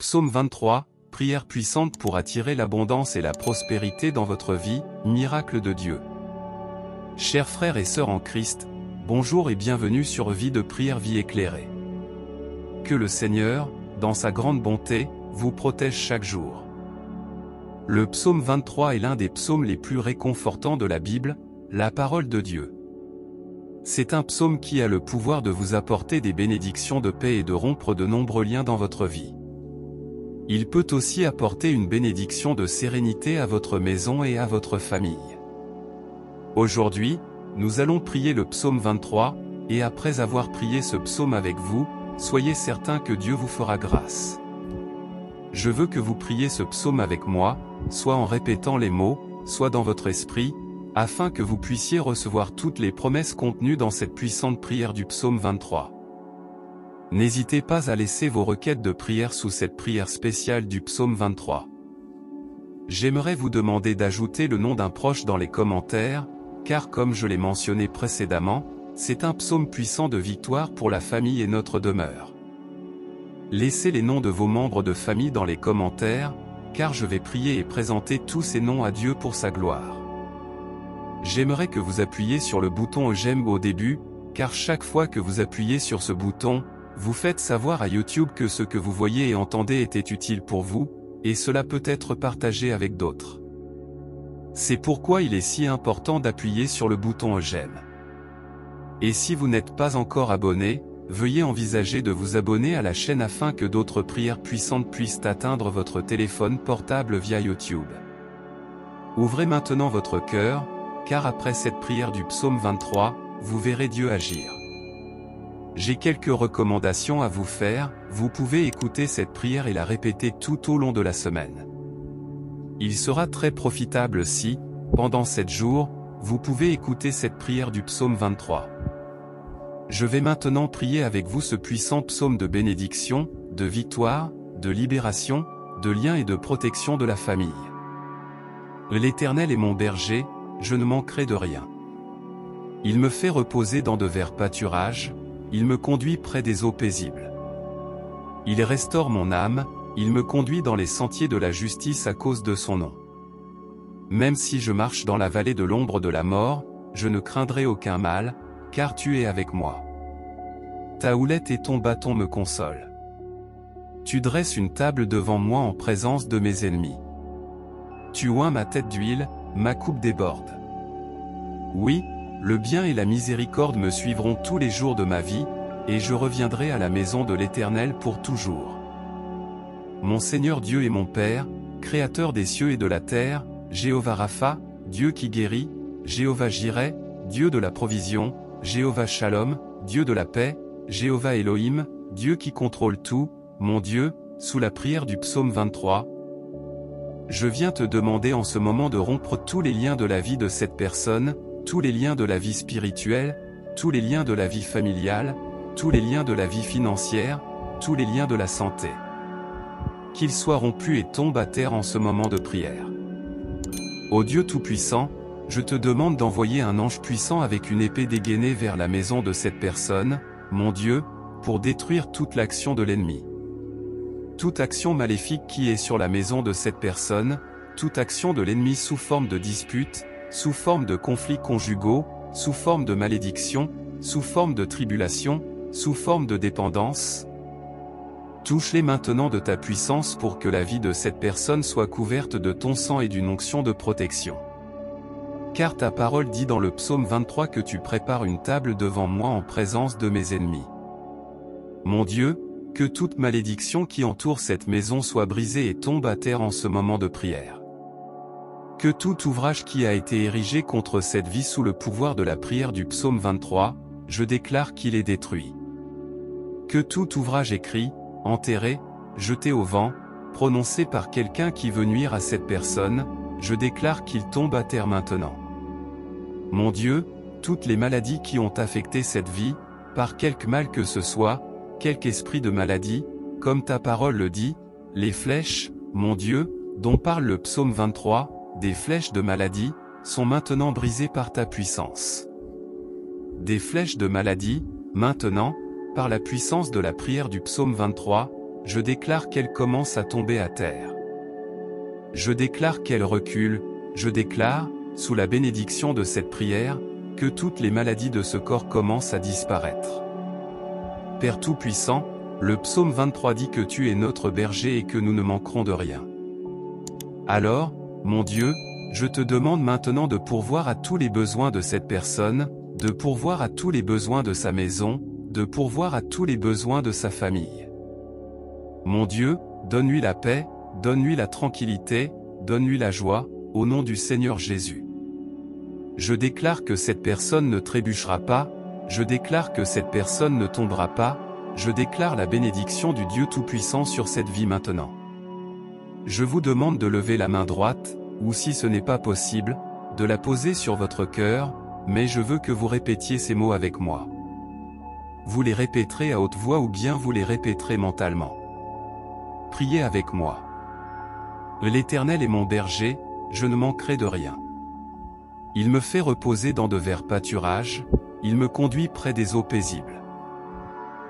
Psaume 23, prière puissante pour attirer l'abondance et la prospérité dans votre vie, miracle de Dieu. Chers frères et sœurs en Christ, bonjour et bienvenue sur Vie de prière, vie éclairée. Que le Seigneur, dans sa grande bonté, vous protège chaque jour. Le psaume 23 est l'un des psaumes les plus réconfortants de la Bible, la parole de Dieu. C'est un psaume qui a le pouvoir de vous apporter des bénédictions de paix et de rompre de nombreux liens dans votre vie. Il peut aussi apporter une bénédiction de sérénité à votre maison et à votre famille. Aujourd'hui, nous allons prier le psaume 23, et après avoir prié ce psaume avec vous, soyez certains que Dieu vous fera grâce. Je veux que vous priez ce psaume avec moi, soit en répétant les mots, soit dans votre esprit, afin que vous puissiez recevoir toutes les promesses contenues dans cette puissante prière du psaume 23. N'hésitez pas à laisser vos requêtes de prière sous cette prière spéciale du psaume 23. J'aimerais vous demander d'ajouter le nom d'un proche dans les commentaires, car comme je l'ai mentionné précédemment, c'est un psaume puissant de victoire pour la famille et notre demeure. Laissez les noms de vos membres de famille dans les commentaires, car je vais prier et présenter tous ces noms à Dieu pour sa gloire. J'aimerais que vous appuyiez sur le bouton j'aime au début, car chaque fois que vous appuyez sur ce bouton, vous faites savoir à YouTube que ce que vous voyez et entendez était utile pour vous, et cela peut être partagé avec d'autres. C'est pourquoi il est si important d'appuyer sur le bouton j'aime. Et si vous n'êtes pas encore abonné, veuillez envisager de vous abonner à la chaîne afin que d'autres prières puissantes puissent atteindre votre téléphone portable via YouTube. Ouvrez maintenant votre cœur, car après cette prière du psaume 23, vous verrez Dieu agir. J'ai quelques recommandations à vous faire, vous pouvez écouter cette prière et la répéter tout au long de la semaine. Il sera très profitable si, pendant 7 jours, vous pouvez écouter cette prière du psaume 23. Je vais maintenant prier avec vous ce puissant psaume de bénédiction, de victoire, de libération, de lien et de protection de la famille. L'Éternel est mon berger, je ne manquerai de rien. Il me fait reposer dans de verts pâturages, il me conduit près des eaux paisibles. Il restaure mon âme, il me conduit dans les sentiers de la justice à cause de son nom. Même si je marche dans la vallée de l'ombre de la mort, je ne craindrai aucun mal, car tu es avec moi. Ta houlette et ton bâton me consolent. Tu dresses une table devant moi en présence de mes ennemis. Tu oins ma tête d'huile, ma coupe déborde. Oui, le bien et la miséricorde me suivront tous les jours de ma vie, et je reviendrai à la maison de l'Éternel pour toujours. Mon Seigneur Dieu est mon Père, Créateur des cieux et de la terre, Jéhovah Rapha, Dieu qui guérit, Jéhovah Jireh, Dieu de la provision, Jéhovah Shalom, Dieu de la paix, Jéhovah Elohim, Dieu qui contrôle tout, mon Dieu, sous la prière du psaume 23. Je viens te demander en ce moment de rompre tous les liens de la vie de cette personne, tous les liens de la vie spirituelle, tous les liens de la vie familiale, tous les liens de la vie financière, tous les liens de la santé. Qu'ils soient rompus et tombent à terre en ce moment de prière. Ô Dieu Tout-Puissant, je te demande d'envoyer un ange puissant avec une épée dégainée vers la maison de cette personne, mon Dieu, pour détruire toute l'action de l'ennemi. Toute action maléfique qui est sur la maison de cette personne, toute action de l'ennemi sous forme de dispute, sous forme de conflits conjugaux, sous forme de malédiction, sous forme de tribulation, sous forme de dépendance. Touche-les maintenant de ta puissance pour que la vie de cette personne soit couverte de ton sang et d'une onction de protection. Car ta parole dit dans le psaume 23 que tu prépares une table devant moi en présence de mes ennemis. Mon Dieu, que toute malédiction qui entoure cette maison soit brisée et tombe à terre en ce moment de prière. Que tout ouvrage qui a été érigé contre cette vie sous le pouvoir de la prière du psaume 23, je déclare qu'il est détruit. Que tout ouvrage écrit, enterré, jeté au vent, prononcé par quelqu'un qui veut nuire à cette personne, je déclare qu'il tombe à terre maintenant. Mon Dieu, toutes les maladies qui ont affecté cette vie, par quelque mal que ce soit, quelque esprit de maladie, comme ta parole le dit, les flèches, mon Dieu, dont parle le psaume 23, des flèches de maladie, sont maintenant brisées par ta puissance. Des flèches de maladie, maintenant, par la puissance de la prière du psaume 23, je déclare qu'elle commence à tomber à terre. Je déclare qu'elle recule, je déclare, sous la bénédiction de cette prière, que toutes les maladies de ce corps commencent à disparaître. Père Tout-Puissant, le psaume 23 dit que tu es notre berger et que nous ne manquerons de rien. Alors, mon Dieu, je te demande maintenant de pourvoir à tous les besoins de cette personne, de pourvoir à tous les besoins de sa maison, de pourvoir à tous les besoins de sa famille. Mon Dieu, donne-lui la paix, donne-lui la tranquillité, donne-lui la joie, au nom du Seigneur Jésus. Je déclare que cette personne ne trébuchera pas, je déclare que cette personne ne tombera pas, je déclare la bénédiction du Dieu Tout-Puissant sur cette vie maintenant. Je vous demande de lever la main droite, ou si ce n'est pas possible, de la poser sur votre cœur, mais je veux que vous répétiez ces mots avec moi. Vous les répéterez à haute voix ou bien vous les répéterez mentalement. Priez avec moi. L'Éternel est mon berger, je ne manquerai de rien. Il me fait reposer dans de verts pâturages, il me conduit près des eaux paisibles.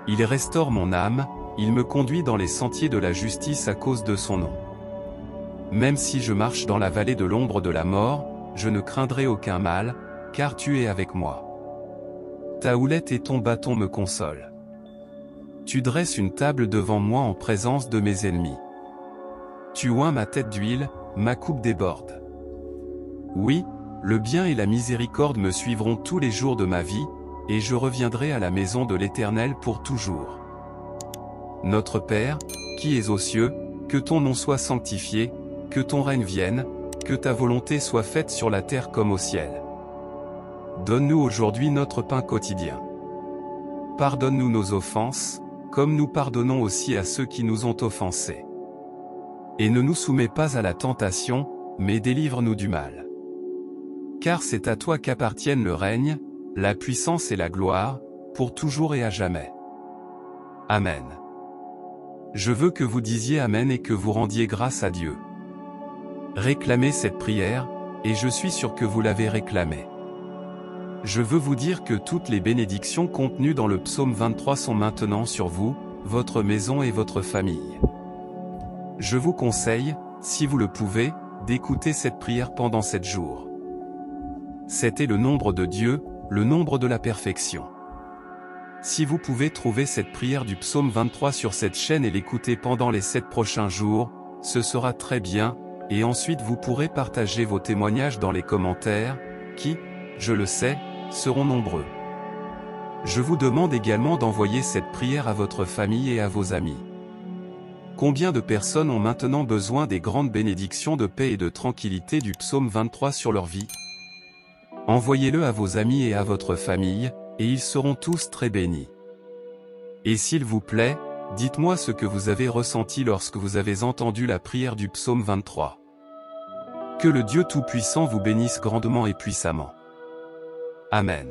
Il restaure mon âme, il me conduit dans les sentiers de la justice à cause de son nom. Même si je marche dans la vallée de l'ombre de la mort, je ne craindrai aucun mal, car tu es avec moi. Ta houlette et ton bâton me consolent. Tu dresses une table devant moi en présence de mes ennemis. Tu oins ma tête d'huile, ma coupe déborde. Oui, le bien et la miséricorde me suivront tous les jours de ma vie, et je reviendrai à la maison de l'Éternel pour toujours. Notre Père, qui es aux cieux, que ton nom soit sanctifié, que ton règne vienne, que ta volonté soit faite sur la terre comme au ciel. Donne-nous aujourd'hui notre pain quotidien. Pardonne-nous nos offenses, comme nous pardonnons aussi à ceux qui nous ont offensés. Et ne nous soumets pas à la tentation, mais délivre-nous du mal. Car c'est à toi qu'appartiennent le règne, la puissance et la gloire, pour toujours et à jamais. Amen. Je veux que vous disiez Amen et que vous rendiez grâce à Dieu. Réclamez cette prière, et je suis sûr que vous l'avez réclamée. Je veux vous dire que toutes les bénédictions contenues dans le psaume 23 sont maintenant sur vous, votre maison et votre famille. Je vous conseille, si vous le pouvez, d'écouter cette prière pendant 7 jours. C'était le nombre de Dieu, le nombre de la perfection. Si vous pouvez trouver cette prière du psaume 23 sur cette chaîne et l'écouter pendant les 7 prochains jours, ce sera très bien, et ensuite vous pourrez partager vos témoignages dans les commentaires, qui, je le sais, seront nombreux. Je vous demande également d'envoyer cette prière à votre famille et à vos amis. Combien de personnes ont maintenant besoin des grandes bénédictions de paix et de tranquillité du psaume 23 sur leur vie? Envoyez-le à vos amis et à votre famille, et ils seront tous très bénis. Et s'il vous plaît, dites-moi ce que vous avez ressenti lorsque vous avez entendu la prière du psaume 23. Que le Dieu Tout-Puissant vous bénisse grandement et puissamment. Amen.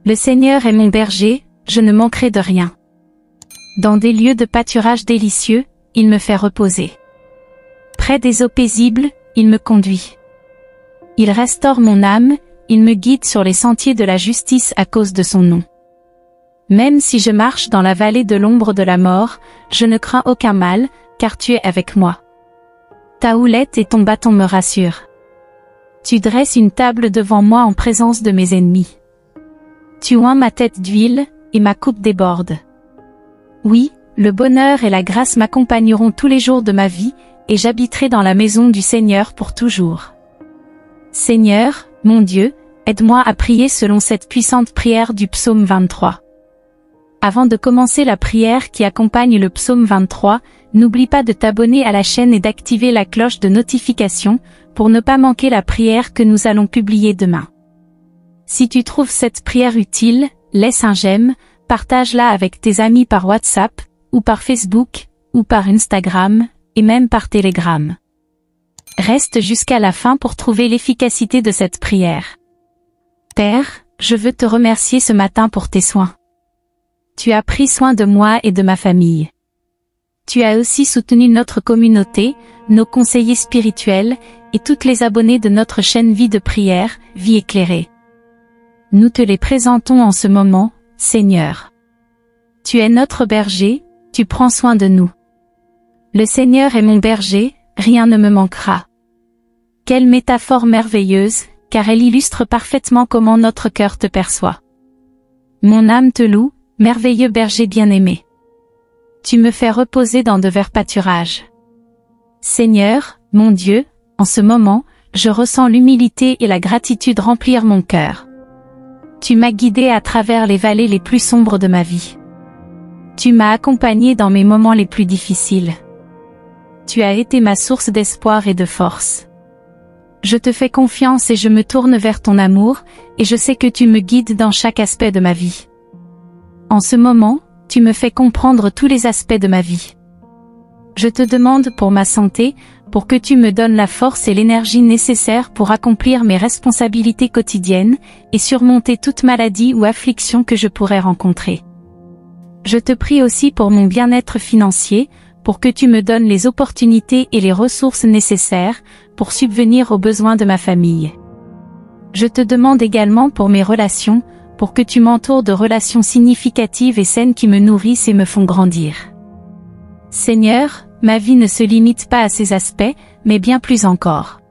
Le Seigneur est mon berger, je ne manquerai de rien. Dans des lieux de pâturage délicieux, il me fait reposer. Près des eaux paisibles, il me conduit. Il restaure mon âme, il me guide sur les sentiers de la justice à cause de son nom. Même si je marche dans la vallée de l'ombre de la mort, je ne crains aucun mal, car tu es avec moi. Ta houlette et ton bâton me rassurent. Tu dresses une table devant moi en présence de mes ennemis. Tu oins ma tête d'huile, et ma coupe déborde. Oui, le bonheur et la grâce m'accompagneront tous les jours de ma vie, et j'habiterai dans la maison du Seigneur pour toujours. Seigneur, mon Dieu, aide-moi à prier selon cette puissante prière du psaume 23. Avant de commencer la prière qui accompagne le psaume 23, n'oublie pas de t'abonner à la chaîne et d'activer la cloche de notification pour ne pas manquer la prière que nous allons publier demain. Si tu trouves cette prière utile, laisse un j'aime, partage-la avec tes amis par WhatsApp, ou par Facebook, ou par Instagram, et même par Telegram. Reste jusqu'à la fin pour trouver l'efficacité de cette prière. Père, je veux te remercier ce matin pour tes soins. Tu as pris soin de moi et de ma famille. Tu as aussi soutenu notre communauté, nos conseillers spirituels, et toutes les abonnés de notre chaîne Vie de prière, Vie éclairée. Nous te les présentons en ce moment, Seigneur. Tu es notre berger, tu prends soin de nous. Le Seigneur est mon berger, rien ne me manquera. Quelle métaphore merveilleuse, car elle illustre parfaitement comment notre cœur te perçoit. Mon âme te loue, merveilleux berger bien-aimé. Tu me fais reposer dans de verts pâturages. Seigneur, mon Dieu, en ce moment, je ressens l'humilité et la gratitude remplir mon cœur. Tu m'as guidé à travers les vallées les plus sombres de ma vie. Tu m'as accompagné dans mes moments les plus difficiles. Tu as été ma source d'espoir et de force. Je te fais confiance et je me tourne vers ton amour, et je sais que tu me guides dans chaque aspect de ma vie. En ce moment, tu me fais comprendre tous les aspects de ma vie. Je te demande pour ma santé, pour que tu me donnes la force et l'énergie nécessaires pour accomplir mes responsabilités quotidiennes, et surmonter toute maladie ou affliction que je pourrais rencontrer. Je te prie aussi pour mon bien-être financier, pour que tu me donnes les opportunités et les ressources nécessaires, pour subvenir aux besoins de ma famille. Je te demande également pour mes relations, pour que tu m'entoures de relations significatives et saines qui me nourrissent et me font grandir. Seigneur, ma vie ne se limite pas à ces aspects, mais bien plus encore.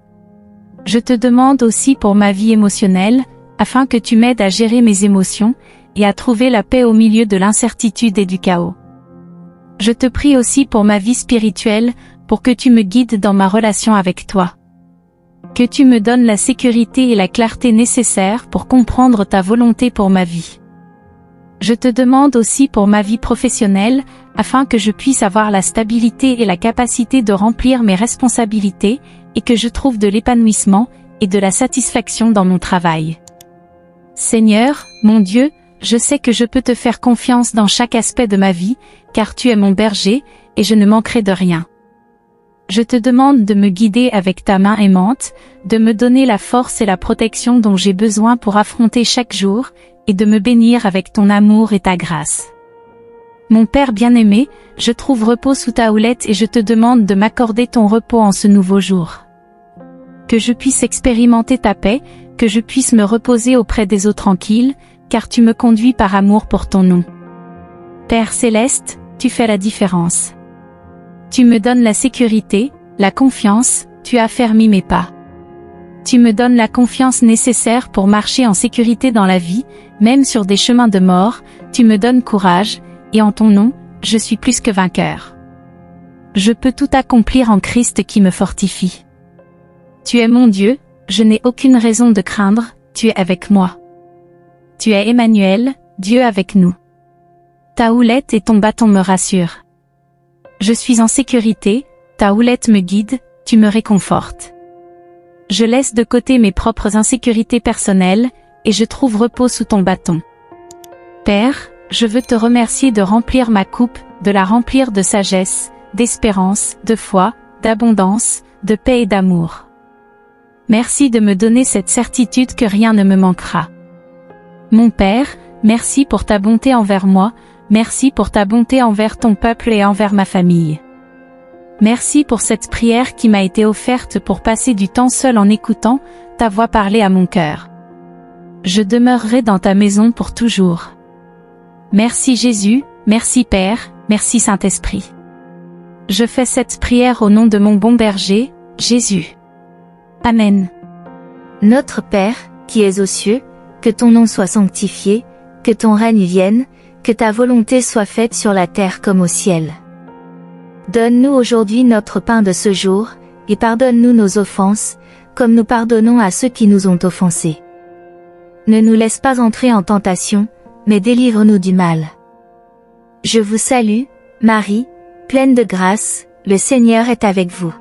Je te demande aussi pour ma vie émotionnelle, afin que tu m'aides à gérer mes émotions, et à trouver la paix au milieu de l'incertitude et du chaos. Je te prie aussi pour ma vie spirituelle, pour que tu me guides dans ma relation avec toi. Que tu me donnes la sécurité et la clarté nécessaires pour comprendre ta volonté pour ma vie. Je te demande aussi pour ma vie professionnelle, afin que je puisse avoir la stabilité et la capacité de remplir mes responsabilités, et que je trouve de l'épanouissement et de la satisfaction dans mon travail. Seigneur, mon Dieu, je sais que je peux te faire confiance dans chaque aspect de ma vie, car tu es mon berger, et je ne manquerai de rien. Je te demande de me guider avec ta main aimante, de me donner la force et la protection dont j'ai besoin pour affronter chaque jour, et de me bénir avec ton amour et ta grâce. Mon Père bien-aimé, je trouve repos sous ta houlette et je te demande de m'accorder ton repos en ce nouveau jour. Que je puisse expérimenter ta paix, que je puisse me reposer auprès des eaux tranquilles, car tu me conduis par amour pour ton nom. Père céleste, tu fais la différence. Tu me donnes la sécurité, la confiance, tu affermis mes pas. Tu me donnes la confiance nécessaire pour marcher en sécurité dans la vie, même sur des chemins de mort, tu me donnes courage, et en ton nom, je suis plus que vainqueur. Je peux tout accomplir en Christ qui me fortifie. Tu es mon Dieu, je n'ai aucune raison de craindre, tu es avec moi. Tu es Emmanuel, Dieu avec nous. Ta houlette et ton bâton me rassurent. Je suis en sécurité, ta houlette me guide, tu me réconfortes. Je laisse de côté mes propres insécurités personnelles, et je trouve repos sous ton bâton. Père, je veux te remercier de remplir ma coupe, de la remplir de sagesse, d'espérance, de foi, d'abondance, de paix et d'amour. Merci de me donner cette certitude que rien ne me manquera. Mon Père, merci pour ta bonté envers moi, merci pour ta bonté envers ton peuple et envers ma famille. Merci pour cette prière qui m'a été offerte pour passer du temps seul en écoutant ta voix parler à mon cœur. Je demeurerai dans ta maison pour toujours. Merci Jésus, merci Père, merci Saint-Esprit. Je fais cette prière au nom de mon bon berger, Jésus. Amen. Notre Père, qui es aux cieux, que ton nom soit sanctifié, que ton règne vienne, que ta volonté soit faite sur la terre comme au ciel. Donne-nous aujourd'hui notre pain de ce jour, et pardonne-nous nos offenses, comme nous pardonnons à ceux qui nous ont offensés. Ne nous laisse pas entrer en tentation, mais délivre-nous du mal. Je vous salue, Marie, pleine de grâce, le Seigneur est avec vous.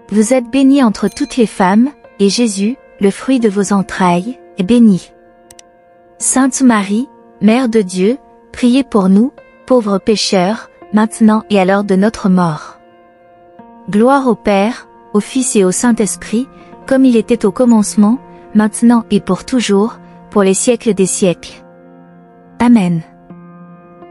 Vous êtes bénie entre toutes les femmes, et Jésus, le fruit de vos entrailles, est béni. Sainte Marie, Mère de Dieu, priez pour nous, pauvres pécheurs, maintenant et à l'heure de notre mort. Gloire au Père, au Fils et au Saint-Esprit, comme il était au commencement, maintenant et pour toujours, pour les siècles des siècles. Amen.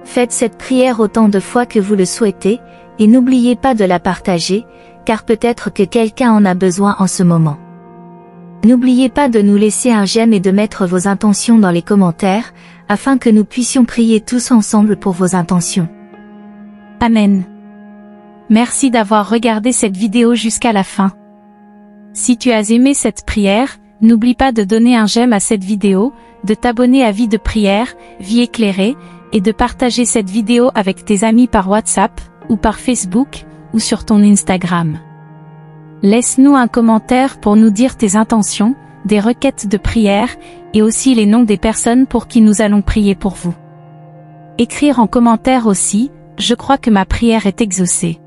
Faites cette prière autant de fois que vous le souhaitez, et n'oubliez pas de la partager, car peut-être que quelqu'un en a besoin en ce moment. N'oubliez pas de nous laisser un j'aime et de mettre vos intentions dans les commentaires, afin que nous puissions prier tous ensemble pour vos intentions. Amen. Merci d'avoir regardé cette vidéo jusqu'à la fin. Si tu as aimé cette prière, n'oublie pas de donner un j'aime à cette vidéo, de t'abonner à Vie de Prière, Vie éclairée, et de partager cette vidéo avec tes amis par WhatsApp, ou par Facebook, ou sur ton Instagram. Laisse-nous un commentaire pour nous dire tes intentions, des requêtes de prière, et aussi les noms des personnes pour qui nous allons prier pour vous. Écrire en commentaire aussi, je crois que ma prière est exaucée.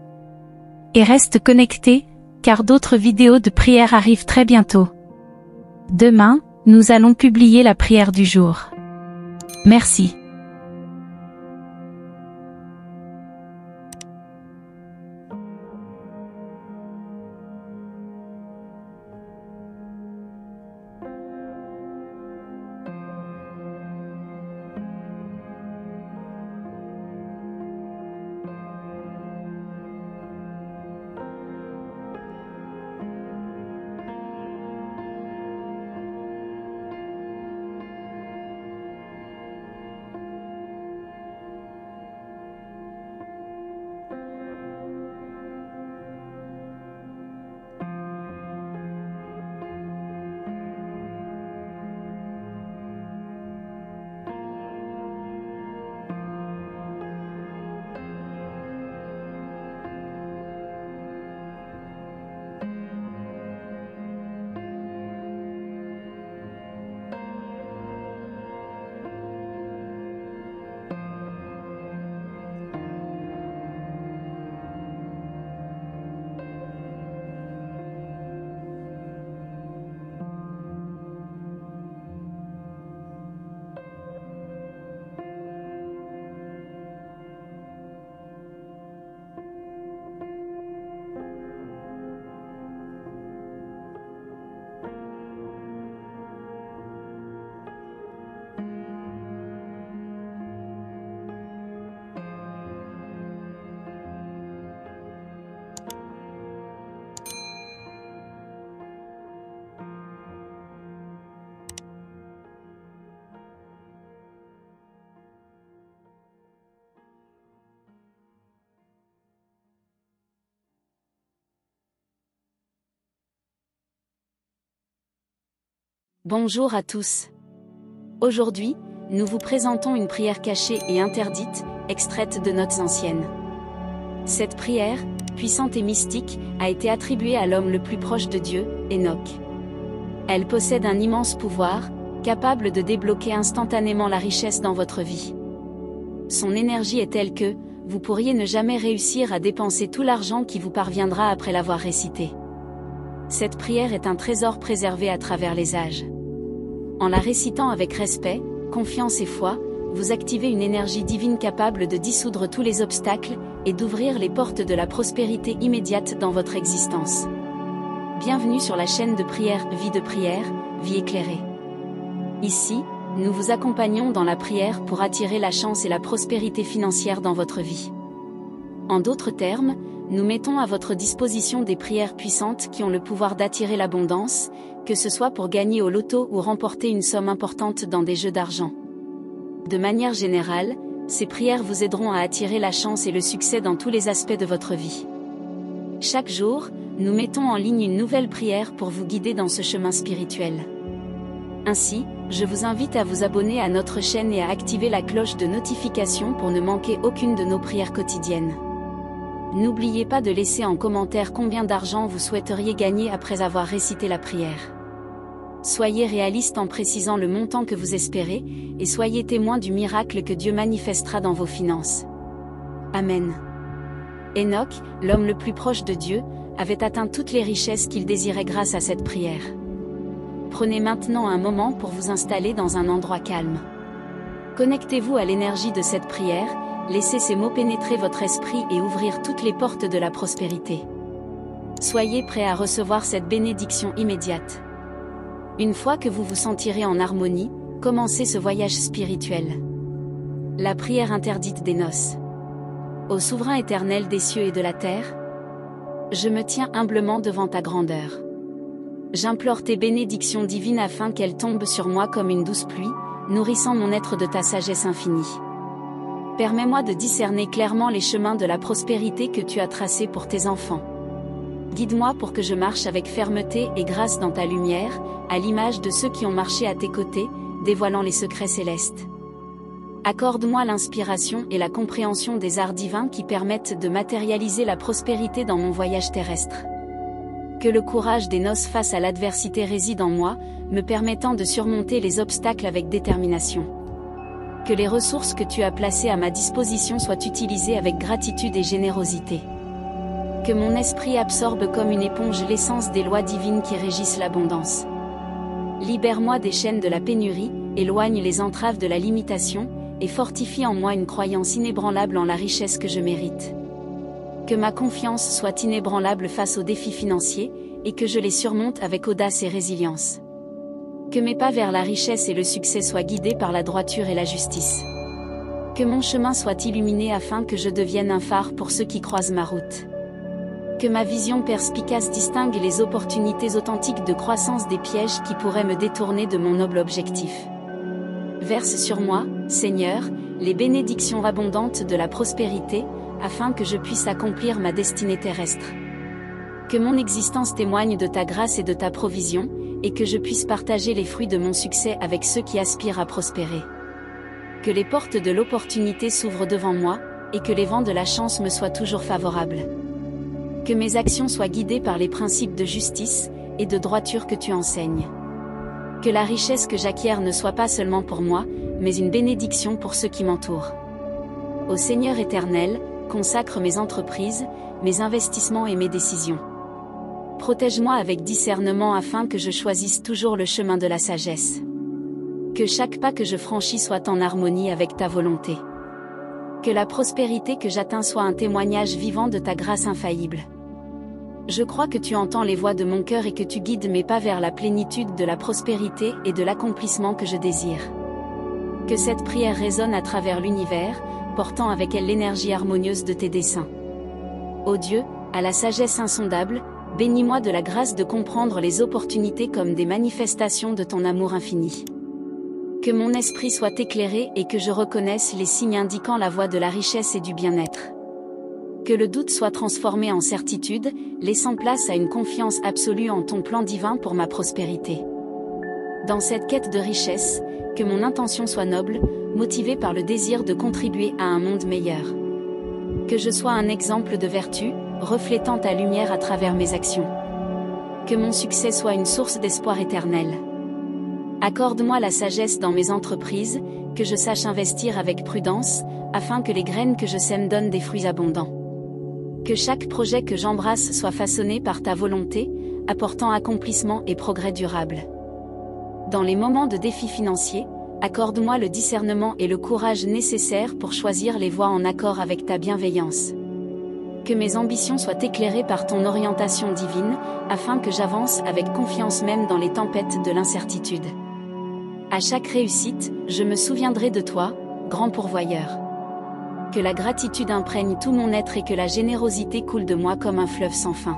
Et reste connecté, car d'autres vidéos de prière arrivent très bientôt. Demain, nous allons publier la prière du jour. Merci. Bonjour à tous. Aujourd'hui, nous vous présentons une prière cachée et interdite, extraite de notes anciennes. Cette prière, puissante et mystique, a été attribuée à l'homme le plus proche de Dieu, Enoch. Elle possède un immense pouvoir, capable de débloquer instantanément la richesse dans votre vie. Son énergie est telle que, vous pourriez ne jamais réussir à dépenser tout l'argent qui vous parviendra après l'avoir récité. Cette prière est un trésor préservé à travers les âges. En la récitant avec respect, confiance et foi, vous activez une énergie divine capable de dissoudre tous les obstacles, et d'ouvrir les portes de la prospérité immédiate dans votre existence. Bienvenue sur la chaîne de prière Vie de Prière, Vie éclairée. Ici, nous vous accompagnons dans la prière pour attirer la chance et la prospérité financière dans votre vie. En d'autres termes, nous mettons à votre disposition des prières puissantes qui ont le pouvoir d'attirer l'abondance, que ce soit pour gagner au loto ou remporter une somme importante dans des jeux d'argent. De manière générale, ces prières vous aideront à attirer la chance et le succès dans tous les aspects de votre vie. Chaque jour, nous mettons en ligne une nouvelle prière pour vous guider dans ce chemin spirituel. Ainsi, Je vous invite à vous abonner à notre chaîne et à activer la cloche de notification pour ne manquer aucune de nos prières quotidiennes. N'oubliez pas de laisser en commentaire combien d'argent vous souhaiteriez gagner après avoir récité la prière. Soyez réaliste en précisant le montant que vous espérez, et soyez témoin du miracle que Dieu manifestera dans vos finances. Amen. Enoch, l'homme le plus proche de Dieu, avait atteint toutes les richesses qu'il désirait grâce à cette prière. Prenez maintenant un moment pour vous installer dans un endroit calme. Connectez-vous à l'énergie de cette prière, laissez ces mots pénétrer votre esprit et ouvrir toutes les portes de la prospérité. Soyez prêts à recevoir cette bénédiction immédiate. Une fois que vous vous sentirez en harmonie, commencez ce voyage spirituel. La prière interdite des noces. Ô souverain éternel des cieux et de la terre, je me tiens humblement devant ta grandeur. J'implore tes bénédictions divines afin qu'elles tombent sur moi comme une douce pluie, nourrissant mon être de ta sagesse infinie. Permets-moi de discerner clairement les chemins de la prospérité que tu as tracés pour tes enfants. Guide-moi pour que je marche avec fermeté et grâce dans ta lumière, à l'image de ceux qui ont marché à tes côtés, dévoilant les secrets célestes. Accorde-moi l'inspiration et la compréhension des arts divins qui permettent de matérialiser la prospérité dans mon voyage terrestre. Que le courage des noces face à l'adversité réside en moi, me permettant de surmonter les obstacles avec détermination. Que les ressources que tu as placées à ma disposition soient utilisées avec gratitude et générosité. Que mon esprit absorbe comme une éponge l'essence des lois divines qui régissent l'abondance. Libère-moi des chaînes de la pénurie, éloigne les entraves de la limitation, et fortifie en moi une croyance inébranlable en la richesse que je mérite. Que ma confiance soit inébranlable face aux défis financiers, et que je les surmonte avec audace et résilience. Que mes pas vers la richesse et le succès soient guidés par la droiture et la justice. Que mon chemin soit illuminé afin que je devienne un phare pour ceux qui croisent ma route. Que ma vision perspicace distingue les opportunités authentiques de croissance des pièges qui pourraient me détourner de mon noble objectif. Verse sur moi, Seigneur, les bénédictions abondantes de la prospérité, afin que je puisse accomplir ma destinée terrestre. Que mon existence témoigne de ta grâce et de ta provision, et que je puisse partager les fruits de mon succès avec ceux qui aspirent à prospérer. Que les portes de l'opportunité s'ouvrent devant moi, et que les vents de la chance me soient toujours favorables. Que mes actions soient guidées par les principes de justice et de droiture que tu enseignes. Que la richesse que j'acquiers ne soit pas seulement pour moi, mais une bénédiction pour ceux qui m'entourent. Ô Seigneur éternel, consacre mes entreprises, mes investissements et mes décisions. Protège-moi avec discernement afin que je choisisse toujours le chemin de la sagesse. Que chaque pas que je franchis soit en harmonie avec ta volonté. Que la prospérité que j'atteins soit un témoignage vivant de ta grâce infaillible. Je crois que tu entends les voix de mon cœur et que tu guides mes pas vers la plénitude de la prospérité et de l'accomplissement que je désire. Que cette prière résonne à travers l'univers, portant avec elle l'énergie harmonieuse de tes desseins. Ô Dieu, à la sagesse insondable, bénis-moi de la grâce de comprendre les opportunités comme des manifestations de ton amour infini. Que mon esprit soit éclairé et que je reconnaisse les signes indiquant la voie de la richesse et du bien-être. Que le doute soit transformé en certitude, laissant place à une confiance absolue en ton plan divin pour ma prospérité. Dans cette quête de richesse, que mon intention soit noble, motivée par le désir de contribuer à un monde meilleur. Que je sois un exemple de vertu, reflétant ta lumière à travers mes actions. Que mon succès soit une source d'espoir éternel. Accorde-moi la sagesse dans mes entreprises, que je sache investir avec prudence, afin que les graines que je sème donnent des fruits abondants. Que chaque projet que j'embrasse soit façonné par ta volonté, apportant accomplissement et progrès durable. Dans les moments de défis financiers, accorde-moi le discernement et le courage nécessaires pour choisir les voies en accord avec ta bienveillance. Que mes ambitions soient éclairées par ton orientation divine, afin que j'avance avec confiance même dans les tempêtes de l'incertitude. À chaque réussite, je me souviendrai de toi, grand pourvoyeur. Que la gratitude imprègne tout mon être et que la générosité coule de moi comme un fleuve sans fin.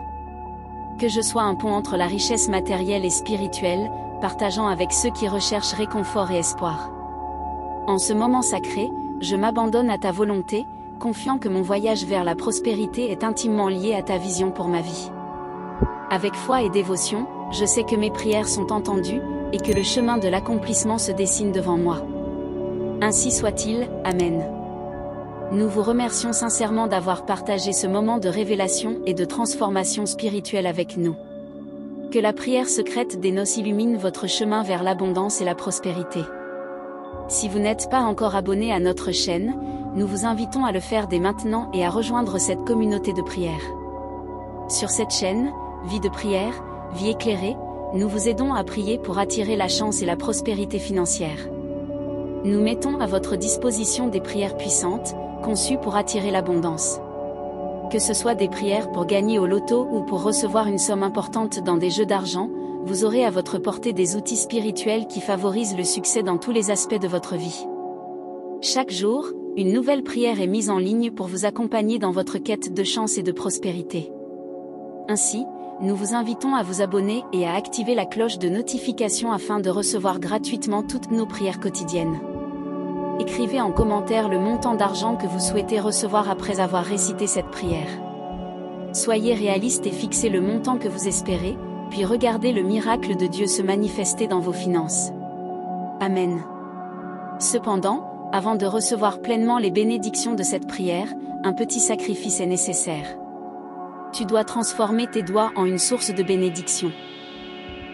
Que je sois un pont entre la richesse matérielle et spirituelle, partageant avec ceux qui recherchent réconfort et espoir. En ce moment sacré, je m'abandonne à ta volonté, confiant que mon voyage vers la prospérité est intimement lié à ta vision pour ma vie. Avec foi et dévotion, je sais que mes prières sont entendues, et que le chemin de l'accomplissement se dessine devant moi. Ainsi soit-il, Amen. Nous vous remercions sincèrement d'avoir partagé ce moment de révélation et de transformation spirituelle avec nous. Que la prière secrète des noces illumine votre chemin vers l'abondance et la prospérité. Si vous n'êtes pas encore abonné à notre chaîne, nous vous invitons à le faire dès maintenant et à rejoindre cette communauté de prière. Sur cette chaîne, Vie de prière, Vie éclairée, nous vous aidons à prier pour attirer la chance et la prospérité financière. Nous mettons à votre disposition des prières puissantes, conçues pour attirer l'abondance. Que ce soit des prières pour gagner au loto ou pour recevoir une somme importante dans des jeux d'argent, vous aurez à votre portée des outils spirituels qui favorisent le succès dans tous les aspects de votre vie. Chaque jour, une nouvelle prière est mise en ligne pour vous accompagner dans votre quête de chance et de prospérité. Ainsi, nous vous invitons à vous abonner et à activer la cloche de notification afin de recevoir gratuitement toutes nos prières quotidiennes. Écrivez en commentaire le montant d'argent que vous souhaitez recevoir après avoir récité cette prière. Soyez réaliste et fixez le montant que vous espérez, puis regardez le miracle de Dieu se manifester dans vos finances. Amen. Cependant, avant de recevoir pleinement les bénédictions de cette prière, un petit sacrifice est nécessaire. Tu dois transformer tes doigts en une source de bénédiction.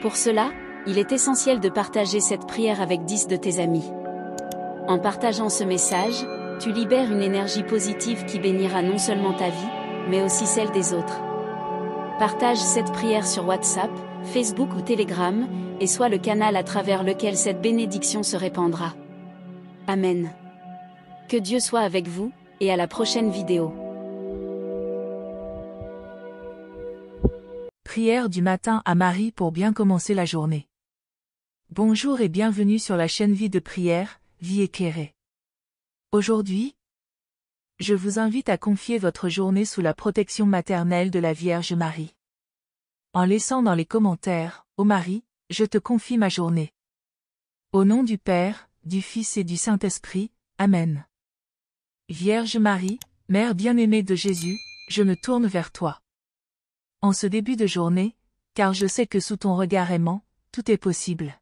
Pour cela, il est essentiel de partager cette prière avec 10 de tes amis. En partageant ce message, tu libères une énergie positive qui bénira non seulement ta vie, mais aussi celle des autres. Partage cette prière sur WhatsApp, Facebook ou Telegram, et sois le canal à travers lequel cette bénédiction se répandra. Amen. Que Dieu soit avec vous, et à la prochaine vidéo. Prière du matin à Marie pour bien commencer la journée. Bonjour et bienvenue sur la chaîne Vie de prière, Vie éclairée. Aujourd'hui, je vous invite à confier votre journée sous la protection maternelle de la Vierge Marie. En laissant dans les commentaires, « Ô Marie, je te confie ma journée. » Au nom du Père, du Fils et du Saint-Esprit, Amen. Vierge Marie, Mère bien-aimée de Jésus, je me tourne vers toi. En ce début de journée, car je sais que sous ton regard aimant, tout est possible.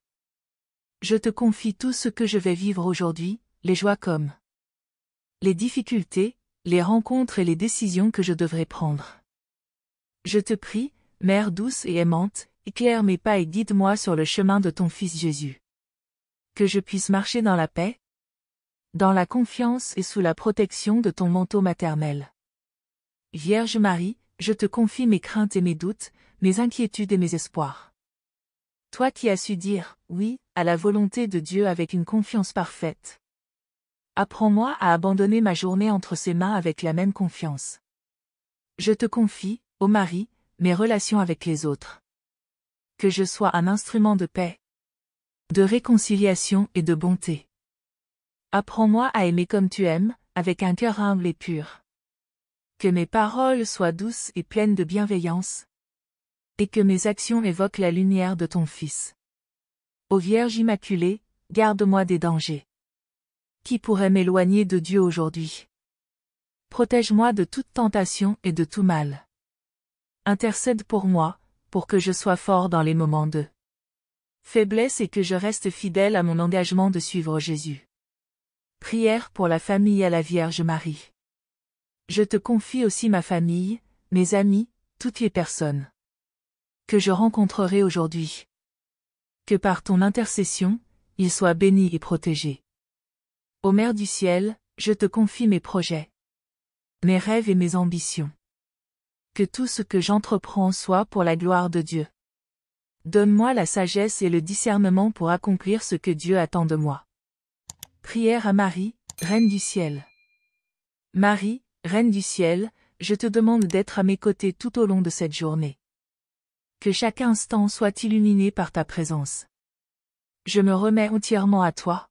Je te confie tout ce que je vais vivre aujourd'hui, les joies comme les difficultés, les rencontres et les décisions que je devrais prendre. Je te prie, Mère douce et aimante, éclaire mes pas et guide-moi sur le chemin de ton Fils Jésus. Que je puisse marcher dans la paix, dans la confiance et sous la protection de ton manteau maternel. Vierge Marie, je te confie mes craintes et mes doutes, mes inquiétudes et mes espoirs. Toi qui as su dire « oui » à la volonté de Dieu avec une confiance parfaite. Apprends-moi à abandonner ma journée entre ses mains avec la même confiance. Je te confie, ô Marie, mes relations avec les autres. Que je sois un instrument de paix, de réconciliation et de bonté. Apprends-moi à aimer comme tu aimes, avec un cœur humble et pur. Que mes paroles soient douces et pleines de bienveillance, et que mes actions évoquent la lumière de ton Fils. Ô Vierge Immaculée, garde-moi des dangers. Qui pourrait m'éloigner de Dieu aujourd'hui? Protège-moi de toute tentation et de tout mal. Intercède pour moi, pour que je sois fort dans les moments de faiblesse et que je reste fidèle à mon engagement de suivre Jésus. Prière pour la famille à la Vierge Marie. Je te confie aussi ma famille, mes amis, toutes les personnes que je rencontrerai aujourd'hui. Que par ton intercession, ils soient bénis et protégés. Ô Mère du ciel, je te confie mes projets, mes rêves et mes ambitions. Que tout ce que j'entreprends soit pour la gloire de Dieu. Donne-moi la sagesse et le discernement pour accomplir ce que Dieu attend de moi. Prière à Marie, Reine du ciel. Marie, Reine du ciel, je te demande d'être à mes côtés tout au long de cette journée. Que chaque instant soit illuminé par ta présence. Je me remets entièrement à toi.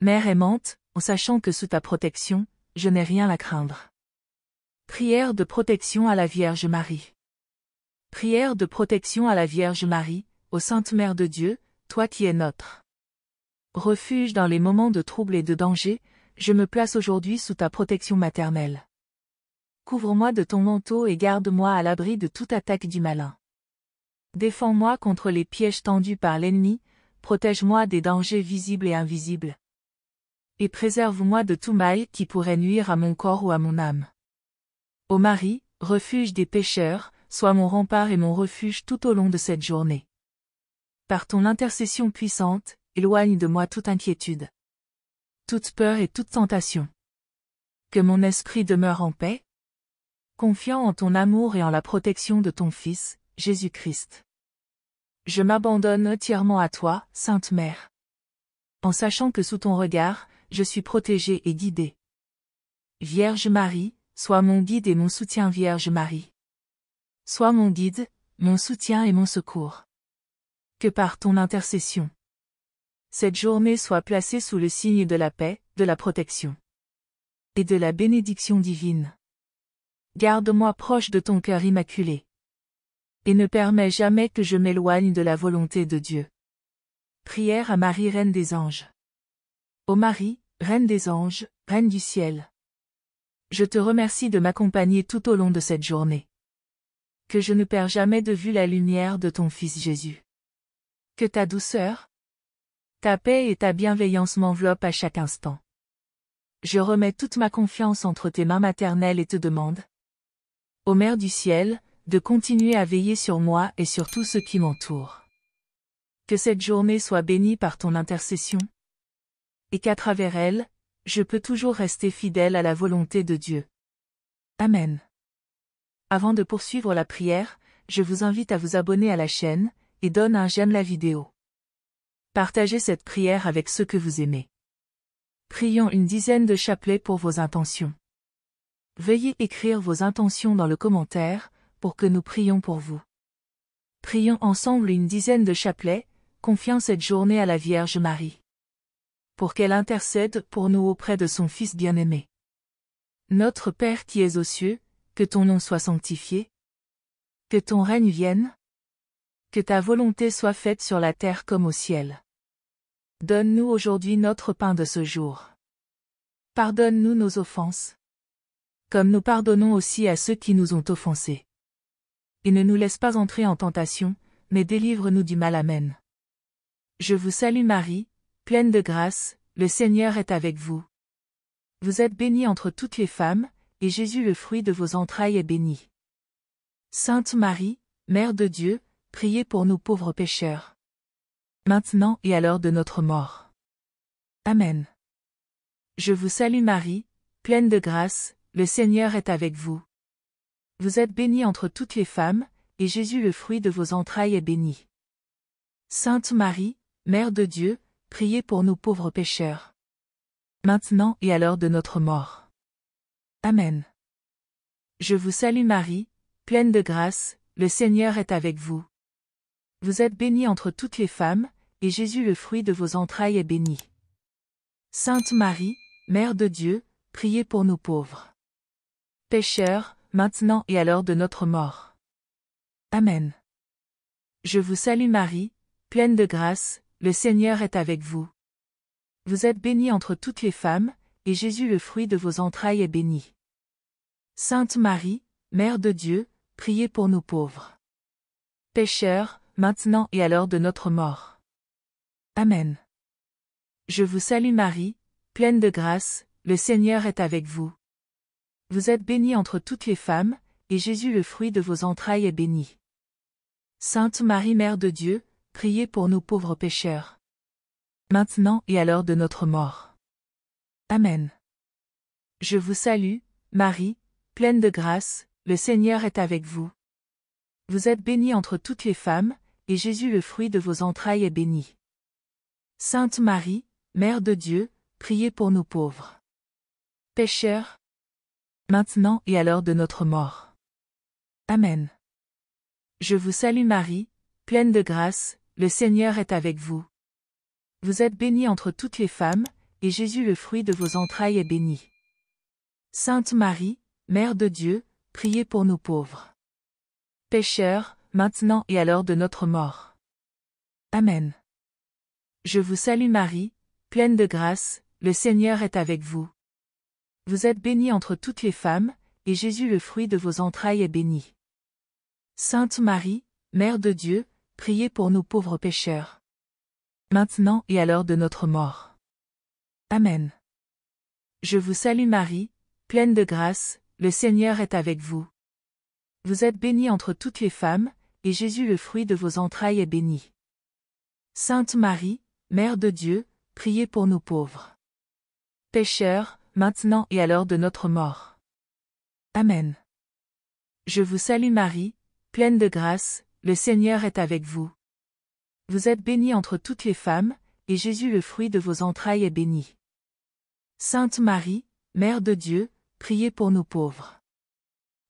Mère aimante, en sachant que sous ta protection, je n'ai rien à craindre. Prière de protection à la Vierge Marie. Prière de protection à la Vierge Marie, ô Sainte Mère de Dieu, toi qui es notre refuge dans les moments de trouble et de danger, je me place aujourd'hui sous ta protection maternelle. Couvre-moi de ton manteau et garde-moi à l'abri de toute attaque du malin. Défends-moi contre les pièges tendus par l'ennemi, protège-moi des dangers visibles et invisibles. Et préserve-moi de tout mal qui pourrait nuire à mon corps ou à mon âme. Ô Marie, refuge des pécheurs, sois mon rempart et mon refuge tout au long de cette journée. Par ton intercession puissante, éloigne de moi toute inquiétude, toute peur et toute tentation. Que mon esprit demeure en paix, confiant en ton amour et en la protection de ton Fils, Jésus-Christ. Je m'abandonne entièrement à toi, Sainte Mère. En sachant que sous ton regard, je suis protégée et guidée. Vierge Marie, sois mon guide et mon soutien. Vierge Marie. Sois mon guide, mon soutien et mon secours. Que par ton intercession, cette journée soit placée sous le signe de la paix, de la protection et de la bénédiction divine. Garde-moi proche de ton cœur immaculé. Et ne permets jamais que je m'éloigne de la volonté de Dieu. Prière à Marie, Reine des Anges. Ô Marie, Reine des Anges, Reine du ciel. Je te remercie de m'accompagner tout au long de cette journée. Que je ne perds jamais de vue la lumière de ton Fils Jésus. Que ta douceur, ta paix et ta bienveillance m'enveloppent à chaque instant. Je remets toute ma confiance entre tes mains maternelles et te demande, ô Mère du ciel, de continuer à veiller sur moi et sur tous ceux qui m'entourent. Que cette journée soit bénie par ton intercession, et qu'à travers elle, je peux toujours rester fidèle à la volonté de Dieu. Amen. Avant de poursuivre la prière, je vous invite à vous abonner à la chaîne, et donne un j'aime la vidéo. Partagez cette prière avec ceux que vous aimez. Prions une dizaine de chapelets pour vos intentions. Veuillez écrire vos intentions dans le commentaire, pour que nous prions pour vous. Prions ensemble une dizaine de chapelets, confiant cette journée à la Vierge Marie, pour qu'elle intercède pour nous auprès de son Fils bien-aimé. Notre Père qui es aux cieux, que ton nom soit sanctifié, que ton règne vienne, que ta volonté soit faite sur la terre comme au ciel. Donne-nous aujourd'hui notre pain de ce jour. Pardonne-nous nos offenses, comme nous pardonnons aussi à ceux qui nous ont offensés. Et ne nous laisse pas entrer en tentation, mais délivre-nous du mal. Amen. Je vous salue Marie, pleine de grâce, le Seigneur est avec vous. Vous êtes bénie entre toutes les femmes, et Jésus le fruit de vos entrailles est béni. Sainte Marie, Mère de Dieu, priez pour nous pauvres pécheurs, maintenant et à l'heure de notre mort. Amen. Je vous salue Marie, pleine de grâce, le Seigneur est avec vous. Vous êtes bénie entre toutes les femmes, et Jésus le fruit de vos entrailles est béni. Sainte Marie, Mère de Dieu, priez pour nous pauvres pécheurs, maintenant et à l'heure de notre mort. Amen. Je vous salue Marie, pleine de grâce, le Seigneur est avec vous. Vous êtes bénie entre toutes les femmes, et Jésus le fruit de vos entrailles est béni. Sainte Marie, Mère de Dieu, priez pour nous pauvres pécheurs, maintenant et à l'heure de notre mort. Amen. Je vous salue Marie, pleine de grâce, le Seigneur est avec vous. Vous êtes bénie entre toutes les femmes, et Jésus le fruit de vos entrailles est béni. Sainte Marie, Mère de Dieu, priez pour nous pauvres pécheurs, maintenant et à l'heure de notre mort. Amen. Je vous salue Marie, pleine de grâce, le Seigneur est avec vous. Vous êtes bénie entre toutes les femmes, et Jésus le fruit de vos entrailles est béni. Sainte Marie Mère de Dieu, priez pour nous pauvres pécheurs, maintenant et à l'heure de notre mort. Amen. Je vous salue, Marie, pleine de grâce, le Seigneur est avec vous. Vous êtes bénie entre toutes les femmes, et Jésus le fruit de vos entrailles est béni. Sainte Marie, Mère de Dieu, priez pour nous pauvres pécheurs, maintenant et à l'heure de notre mort. Amen. Je vous salue Marie, pleine de grâce, le Seigneur est avec vous. Vous êtes bénie entre toutes les femmes, et Jésus le fruit de vos entrailles est béni. Sainte Marie, Mère de Dieu, priez pour nous pauvres pécheurs, maintenant et à l'heure de notre mort. Amen. Je vous salue Marie, pleine de grâce, le Seigneur est avec vous. Vous êtes bénie entre toutes les femmes, et Jésus le fruit de vos entrailles est béni. Sainte Marie, Mère de Dieu, priez pour nous pauvres pécheurs, maintenant et à l'heure de notre mort. Amen. Je vous salue Marie, pleine de grâce, le Seigneur est avec vous. Vous êtes bénie entre toutes les femmes, et Jésus le fruit de vos entrailles est béni. Sainte Marie, Mère de Dieu, priez pour nous pauvres pécheurs, maintenant et à l'heure de notre mort. Amen. Je vous salue Marie, pleine de grâce, le Seigneur est avec vous. Vous êtes bénie entre toutes les femmes, et Jésus le fruit de vos entrailles est béni. Sainte Marie, Mère de Dieu, priez pour nous pauvres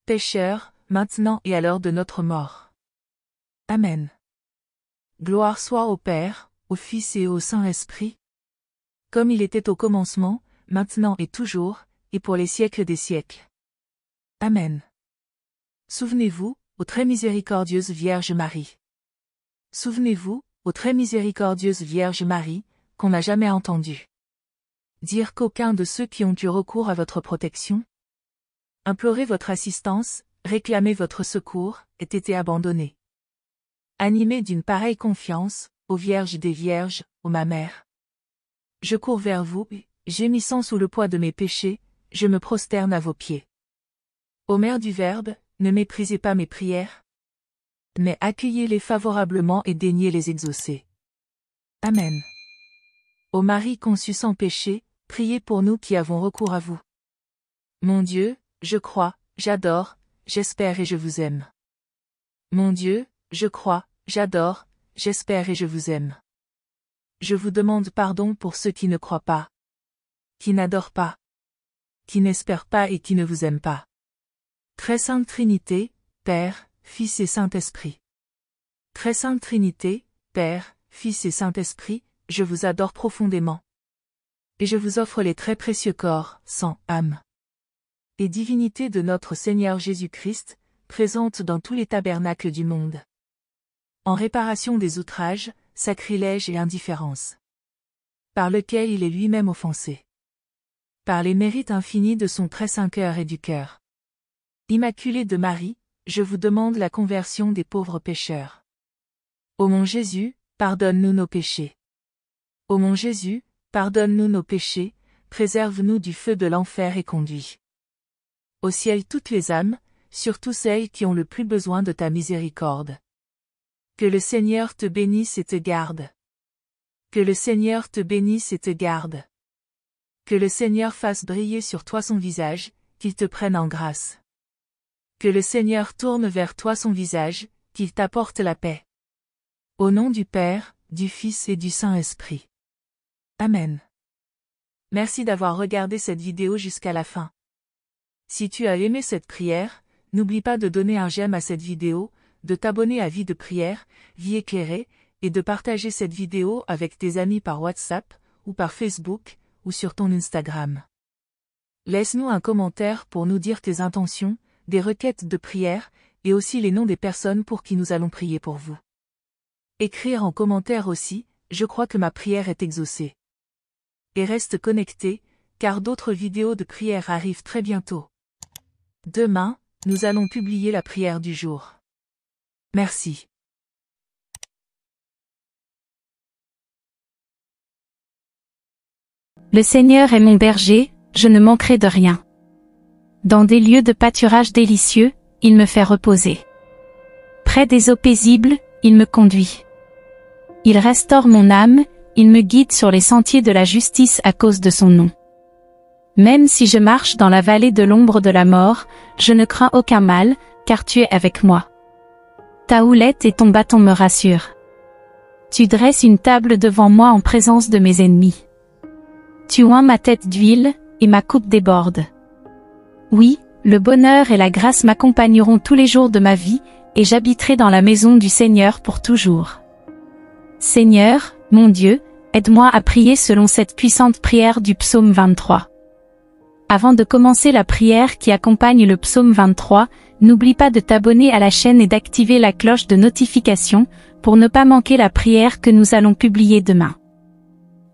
pécheurs, maintenant et à l'heure de notre mort. Amen. Gloire soit au Père, au Fils et au Saint-Esprit, comme il était au commencement, maintenant et toujours, et pour les siècles des siècles. Amen. Souvenez-vous, ô très miséricordieuse Vierge Marie. Souvenez-vous, ô très miséricordieuse Vierge Marie, qu'on n'a jamais entendu dire qu'aucun de ceux qui ont eu recours à votre protection, imploré votre assistance, réclamé votre secours, ait été abandonné. Animé d'une pareille confiance, ô Vierge des Vierges, ô ma mère. Je cours vers vous, gémissant sous le poids de mes péchés, je me prosterne à vos pieds. Ô Mère du Verbe, ne méprisez pas mes prières, mais accueillez-les favorablement et daignez les exaucer. Amen. Ô Marie conçue sans péché, priez pour nous qui avons recours à vous. Mon Dieu, je crois, j'adore, j'espère et je vous aime. Mon Dieu, je crois, j'adore, j'espère et je vous aime. Je vous demande pardon pour ceux qui ne croient pas, qui n'adorent pas, qui n'espèrent pas et qui ne vous aiment pas. Très Sainte Trinité, Père, Fils et Saint-Esprit. Très Sainte Trinité, Père, Fils et Saint-Esprit, je vous adore profondément. Et je vous offre les très précieux corps, sang, âme et divinité de notre Seigneur Jésus-Christ, présente dans tous les tabernacles du monde. En réparation des outrages, sacrilèges et indifférences, par lequel il est lui-même offensé. Par les mérites infinis de son très saint cœur et du cœur immaculé de Marie, je vous demande la conversion des pauvres pécheurs. Ô mon Jésus, pardonne-nous nos péchés. Ô mon Jésus, pardonne-nous nos péchés, préserve-nous du feu de l'enfer et conduis au ciel toutes les âmes, surtout celles qui ont le plus besoin de ta miséricorde. Que le Seigneur te bénisse et te garde. Que le Seigneur te bénisse et te garde. Que le Seigneur fasse briller sur toi son visage, qu'il te prenne en grâce. Que le Seigneur tourne vers toi son visage, qu'il t'apporte la paix. Au nom du Père, du Fils et du Saint-Esprit. Amen. Merci d'avoir regardé cette vidéo jusqu'à la fin. Si tu as aimé cette prière, n'oublie pas de donner un j'aime à cette vidéo, de t'abonner à Vie de Prière, Vie éclairée, et de partager cette vidéo avec tes amis par WhatsApp, ou par Facebook, ou sur ton Instagram. Laisse-nous un commentaire pour nous dire tes intentions, des requêtes de prière, et aussi les noms des personnes pour qui nous allons prier pour vous. Écrire en commentaire aussi, je crois que ma prière est exaucée. Et reste connecté, car d'autres vidéos de prière arrivent très bientôt. Demain, nous allons publier la prière du jour. Merci. Le Seigneur est mon berger, je ne manquerai de rien. Dans des lieux de pâturage délicieux, il me fait reposer. Près des eaux paisibles, il me conduit. Il restaure mon âme, il me guide sur les sentiers de la justice à cause de son nom. Même si je marche dans la vallée de l'ombre de la mort, je ne crains aucun mal, car tu es avec moi. Ta houlette et ton bâton me rassurent. Tu dresses une table devant moi en présence de mes ennemis. Tu oins ma tête d'huile, et ma coupe déborde. Oui, le bonheur et la grâce m'accompagneront tous les jours de ma vie, et j'habiterai dans la maison du Seigneur pour toujours. Seigneur, mon Dieu, aide-moi à prier selon cette puissante prière du psaume 23. Avant de commencer la prière qui accompagne le psaume 23, n'oublie pas de t'abonner à la chaîne et d'activer la cloche de notification, pour ne pas manquer la prière que nous allons publier demain.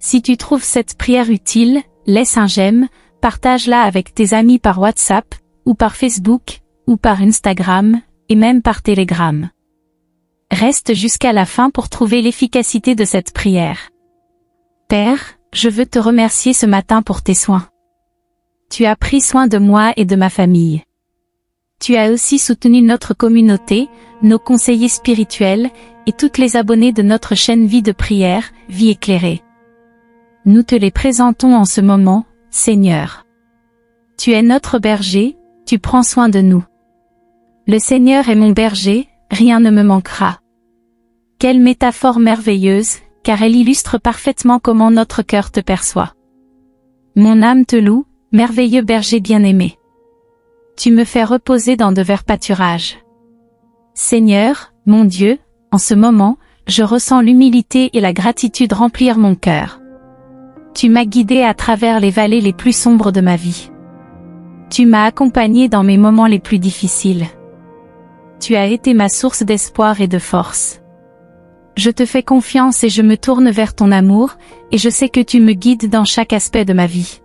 Si tu trouves cette prière utile, laisse un j'aime, partage-la avec tes amis par WhatsApp, ou par Facebook, ou par Instagram, et même par Telegram. Reste jusqu'à la fin pour trouver l'efficacité de cette prière. Père, je veux te remercier ce matin pour tes soins. Tu as pris soin de moi et de ma famille. Tu as aussi soutenu notre communauté, nos conseillers spirituels, et toutes les abonnés de notre chaîne Vie de prière, Vie éclairée. Nous te les présentons en ce moment, Seigneur. Tu es notre berger, tu prends soin de nous. Le Seigneur est mon berger, rien ne me manquera. Quelle métaphore merveilleuse, car elle illustre parfaitement comment notre cœur te perçoit. Mon âme te loue, merveilleux berger bien-aimé. Tu me fais reposer dans de verts pâturages. Seigneur, mon Dieu, en ce moment, je ressens l'humilité et la gratitude remplir mon cœur. Tu m'as guidé à travers les vallées les plus sombres de ma vie. Tu m'as accompagné dans mes moments les plus difficiles. Tu as été ma source d'espoir et de force. Je te fais confiance et je me tourne vers ton amour, et je sais que tu me guides dans chaque aspect de ma vie.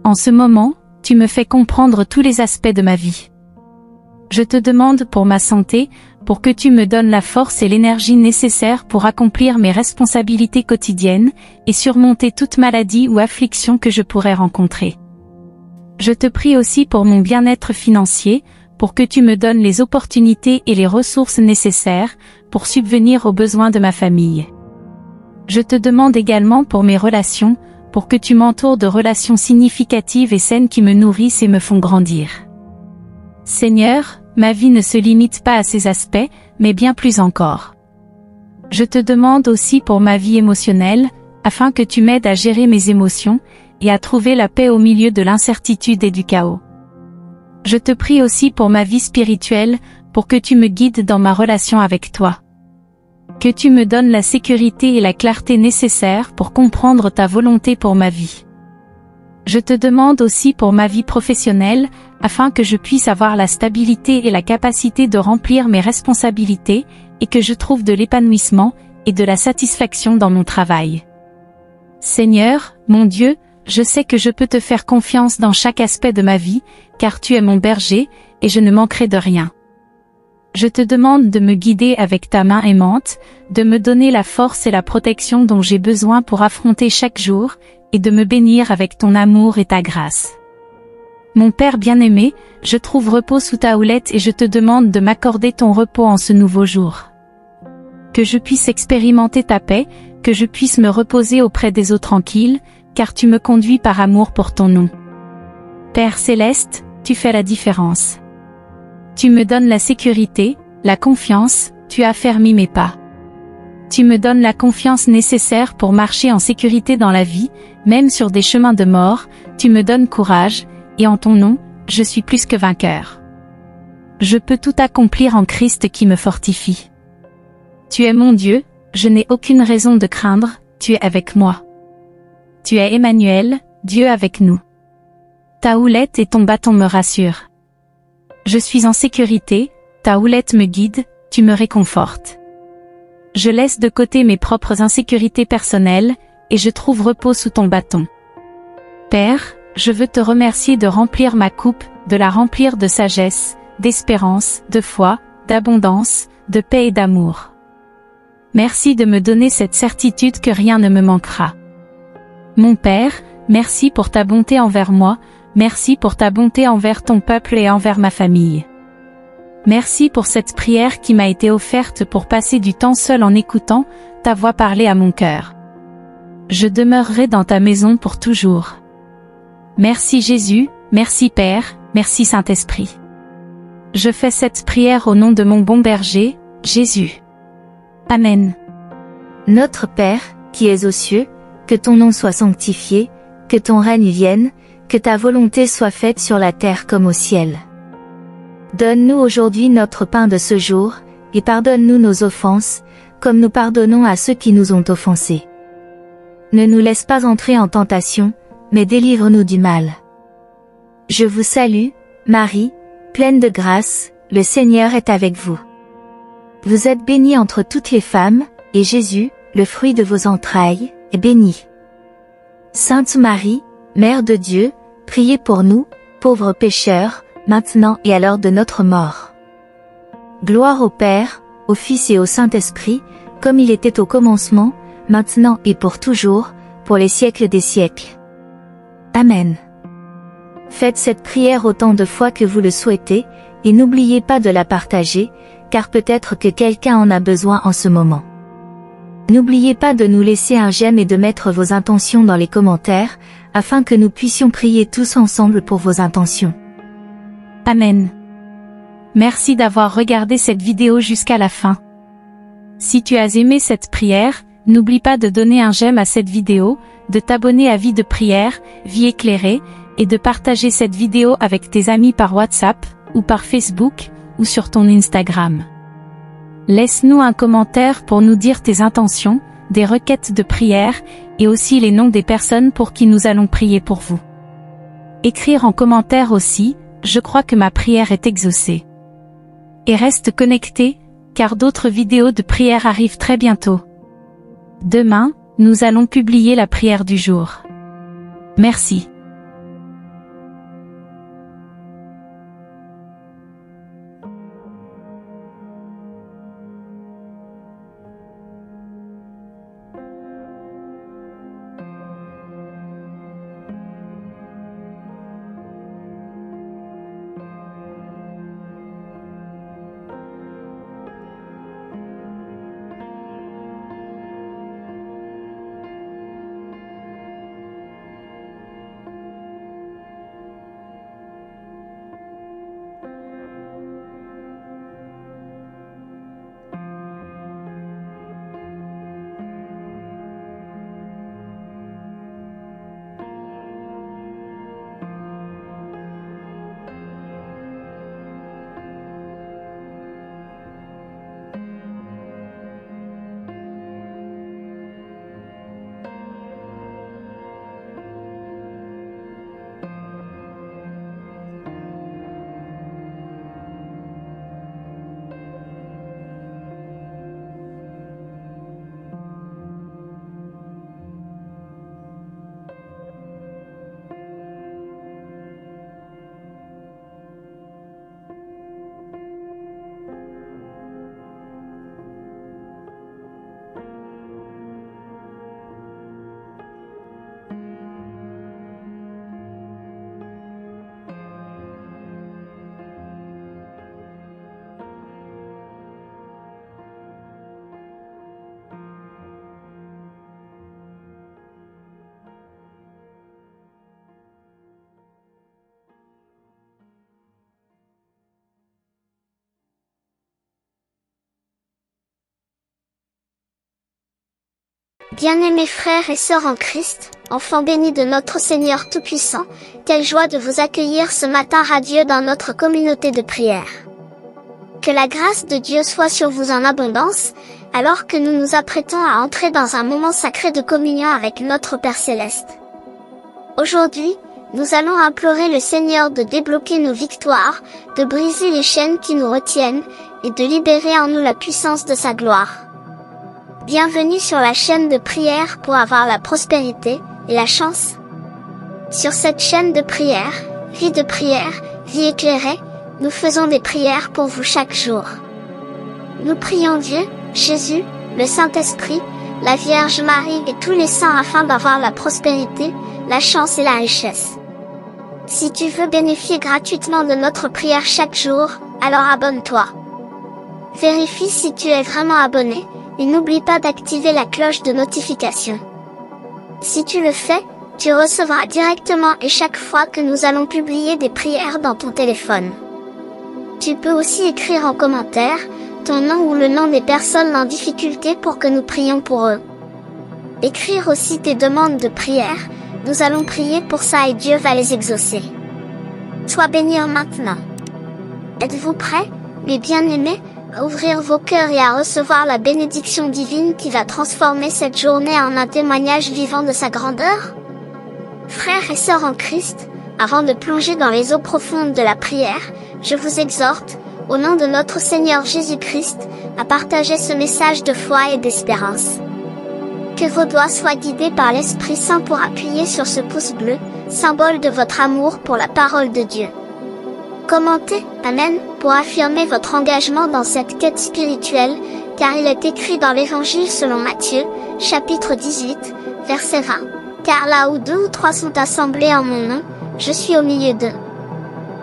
En ce moment, tu me fais comprendre tous les aspects de ma vie. Je te demande pour ma santé, pour que tu me donnes la force et l'énergie nécessaires pour accomplir mes responsabilités quotidiennes, et surmonter toute maladie ou affliction que je pourrais rencontrer. Je te prie aussi pour mon bien-être financier, pour que tu me donnes les opportunités et les ressources nécessaires, pour subvenir aux besoins de ma famille. Je te demande également pour mes relations, pour que tu m'entoures de relations significatives et saines qui me nourrissent et me font grandir. Seigneur, ma vie ne se limite pas à ces aspects, mais bien plus encore. Je te demande aussi pour ma vie émotionnelle, afin que tu m'aides à gérer mes émotions, et à trouver la paix au milieu de l'incertitude et du chaos. Je te prie aussi pour ma vie spirituelle, pour que tu me guides dans ma relation avec toi. Que tu me donnes la sécurité et la clarté nécessaires pour comprendre ta volonté pour ma vie. Je te demande aussi pour ma vie professionnelle, afin que je puisse avoir la stabilité et la capacité de remplir mes responsabilités, et que je trouve de l'épanouissement, et de la satisfaction dans mon travail. Seigneur, mon Dieu, je sais que je peux te faire confiance dans chaque aspect de ma vie, car tu es mon berger, et je ne manquerai de rien. Je te demande de me guider avec ta main aimante, de me donner la force et la protection dont j'ai besoin pour affronter chaque jour, et de me bénir avec ton amour et ta grâce. Mon Père bien-aimé, je trouve repos sous ta houlette et je te demande de m'accorder ton repos en ce nouveau jour. Que je puisse expérimenter ta paix, que je puisse me reposer auprès des eaux tranquilles, car tu me conduis par amour pour ton nom. Père céleste, tu fais la différence. Tu me donnes la sécurité, la confiance, tu affermis mes pas. Tu me donnes la confiance nécessaire pour marcher en sécurité dans la vie, même sur des chemins de mort, tu me donnes courage, et en ton nom, je suis plus que vainqueur. Je peux tout accomplir en Christ qui me fortifie. Tu es mon Dieu, je n'ai aucune raison de craindre, tu es avec moi. Tu es Emmanuel, Dieu avec nous. Ta houlette et ton bâton me rassurent. Je suis en sécurité, ta houlette me guide, tu me réconfortes. Je laisse de côté mes propres insécurités personnelles, et je trouve repos sous ton bâton. Père, je veux te remercier de remplir ma coupe, de la remplir de sagesse, d'espérance, de foi, d'abondance, de paix et d'amour. Merci de me donner cette certitude que rien ne me manquera. Mon Père, merci pour ta bonté envers moi, merci pour ta bonté envers ton peuple et envers ma famille. Merci pour cette prière qui m'a été offerte pour passer du temps seul en écoutant ta voix parler à mon cœur. Je demeurerai dans ta maison pour toujours. Merci Jésus, merci Père, merci Saint-Esprit. Je fais cette prière au nom de mon bon berger, Jésus. Amen. Notre Père, qui es aux cieux, que ton nom soit sanctifié, que ton règne vienne, que ta volonté soit faite sur la terre comme au ciel. Donne-nous aujourd'hui notre pain de ce jour, et pardonne-nous nos offenses, comme nous pardonnons à ceux qui nous ont offensés. Ne nous laisse pas entrer en tentation, mais délivre-nous du mal. Je vous salue, Marie, pleine de grâce, le Seigneur est avec vous. Vous êtes bénie entre toutes les femmes, et Jésus, le fruit de vos entrailles, est béni. Sainte Marie, Mère de Dieu, priez pour nous, pauvres pécheurs, maintenant et à l'heure de notre mort. Gloire au Père, au Fils et au Saint-Esprit, comme il était au commencement, maintenant et pour toujours, pour les siècles des siècles. Amen. Faites cette prière autant de fois que vous le souhaitez, et n'oubliez pas de la partager, car peut-être que quelqu'un en a besoin en ce moment. N'oubliez pas de nous laisser un j'aime et de mettre vos intentions dans les commentaires, afin que nous puissions prier tous ensemble pour vos intentions. Amen. Merci d'avoir regardé cette vidéo jusqu'à la fin. Si tu as aimé cette prière, n'oublie pas de donner un j'aime à cette vidéo, de t'abonner à Vie de prière, Vie éclairée, et de partager cette vidéo avec tes amis par WhatsApp, ou par Facebook, ou sur ton Instagram. Laisse-nous un commentaire pour nous dire tes intentions, des requêtes de prière, et aussi les noms des personnes pour qui nous allons prier pour vous. Écrire en commentaire aussi, je crois que ma prière est exaucée. Et reste connecté, car d'autres vidéos de prière arrivent très bientôt. Demain, nous allons publier la prière du jour. Merci. Bien-aimés frères et sœurs en Christ, enfants bénis de notre Seigneur Tout-Puissant, quelle joie de vous accueillir ce matin radieux dans notre communauté de prière. Que la grâce de Dieu soit sur vous en abondance, alors que nous nous apprêtons à entrer dans un moment sacré de communion avec notre Père Céleste. Aujourd'hui, nous allons implorer le Seigneur de débloquer nos victoires, de briser les chaînes qui nous retiennent, et de libérer en nous la puissance de sa gloire. Bienvenue sur la chaîne de prière pour avoir la prospérité et la chance. Sur cette chaîne de prière, Vie de prière, Vie éclairée, nous faisons des prières pour vous chaque jour. Nous prions Dieu, Jésus, le Saint-Esprit, la Vierge Marie et tous les saints afin d'avoir la prospérité, la chance et la richesse. Si tu veux bénéficier gratuitement de notre prière chaque jour, alors abonne-toi. Vérifie si tu es vraiment abonné. Et n'oublie pas d'activer la cloche de notification. Si tu le fais, tu recevras directement et chaque fois que nous allons publier des prières dans ton téléphone. Tu peux aussi écrire en commentaire ton nom ou le nom des personnes en difficulté pour que nous prions pour eux. Écrire aussi tes demandes de prière, nous allons prier pour ça et Dieu va les exaucer. Sois béni maintenant. Êtes-vous prêts, mes bien-aimés, à ouvrir vos cœurs et à recevoir la bénédiction divine qui va transformer cette journée en un témoignage vivant de sa grandeur? Frères et sœurs en Christ, avant de plonger dans les eaux profondes de la prière, je vous exhorte, au nom de notre Seigneur Jésus-Christ, à partager ce message de foi et d'espérance. Que vos doigts soient guidés par l'Esprit Saint pour appuyer sur ce pouce bleu, symbole de votre amour pour la parole de Dieu. Commentez, Amen, pour affirmer votre engagement dans cette quête spirituelle, car il est écrit dans l'Évangile selon Matthieu, chapitre 18, verset 20. Car là où 2 ou 3 sont assemblés en mon nom, je suis au milieu d'eux.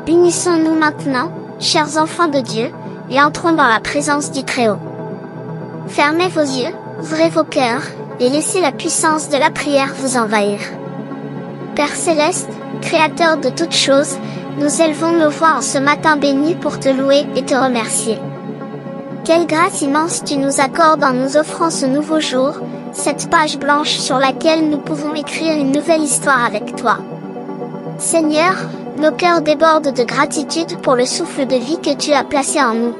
Unissons-nous maintenant, chers enfants de Dieu, et entrons dans la présence du Très-Haut. Fermez vos yeux, ouvrez vos cœurs, et laissez la puissance de la prière vous envahir. Père Céleste, Créateur de toutes choses, nous élevons nos voix en ce matin béni pour te louer et te remercier. Quelle grâce immense tu nous accordes en nous offrant ce nouveau jour, cette page blanche sur laquelle nous pouvons écrire une nouvelle histoire avec toi. Seigneur, nos cœurs débordent de gratitude pour le souffle de vie que tu as placé en nous.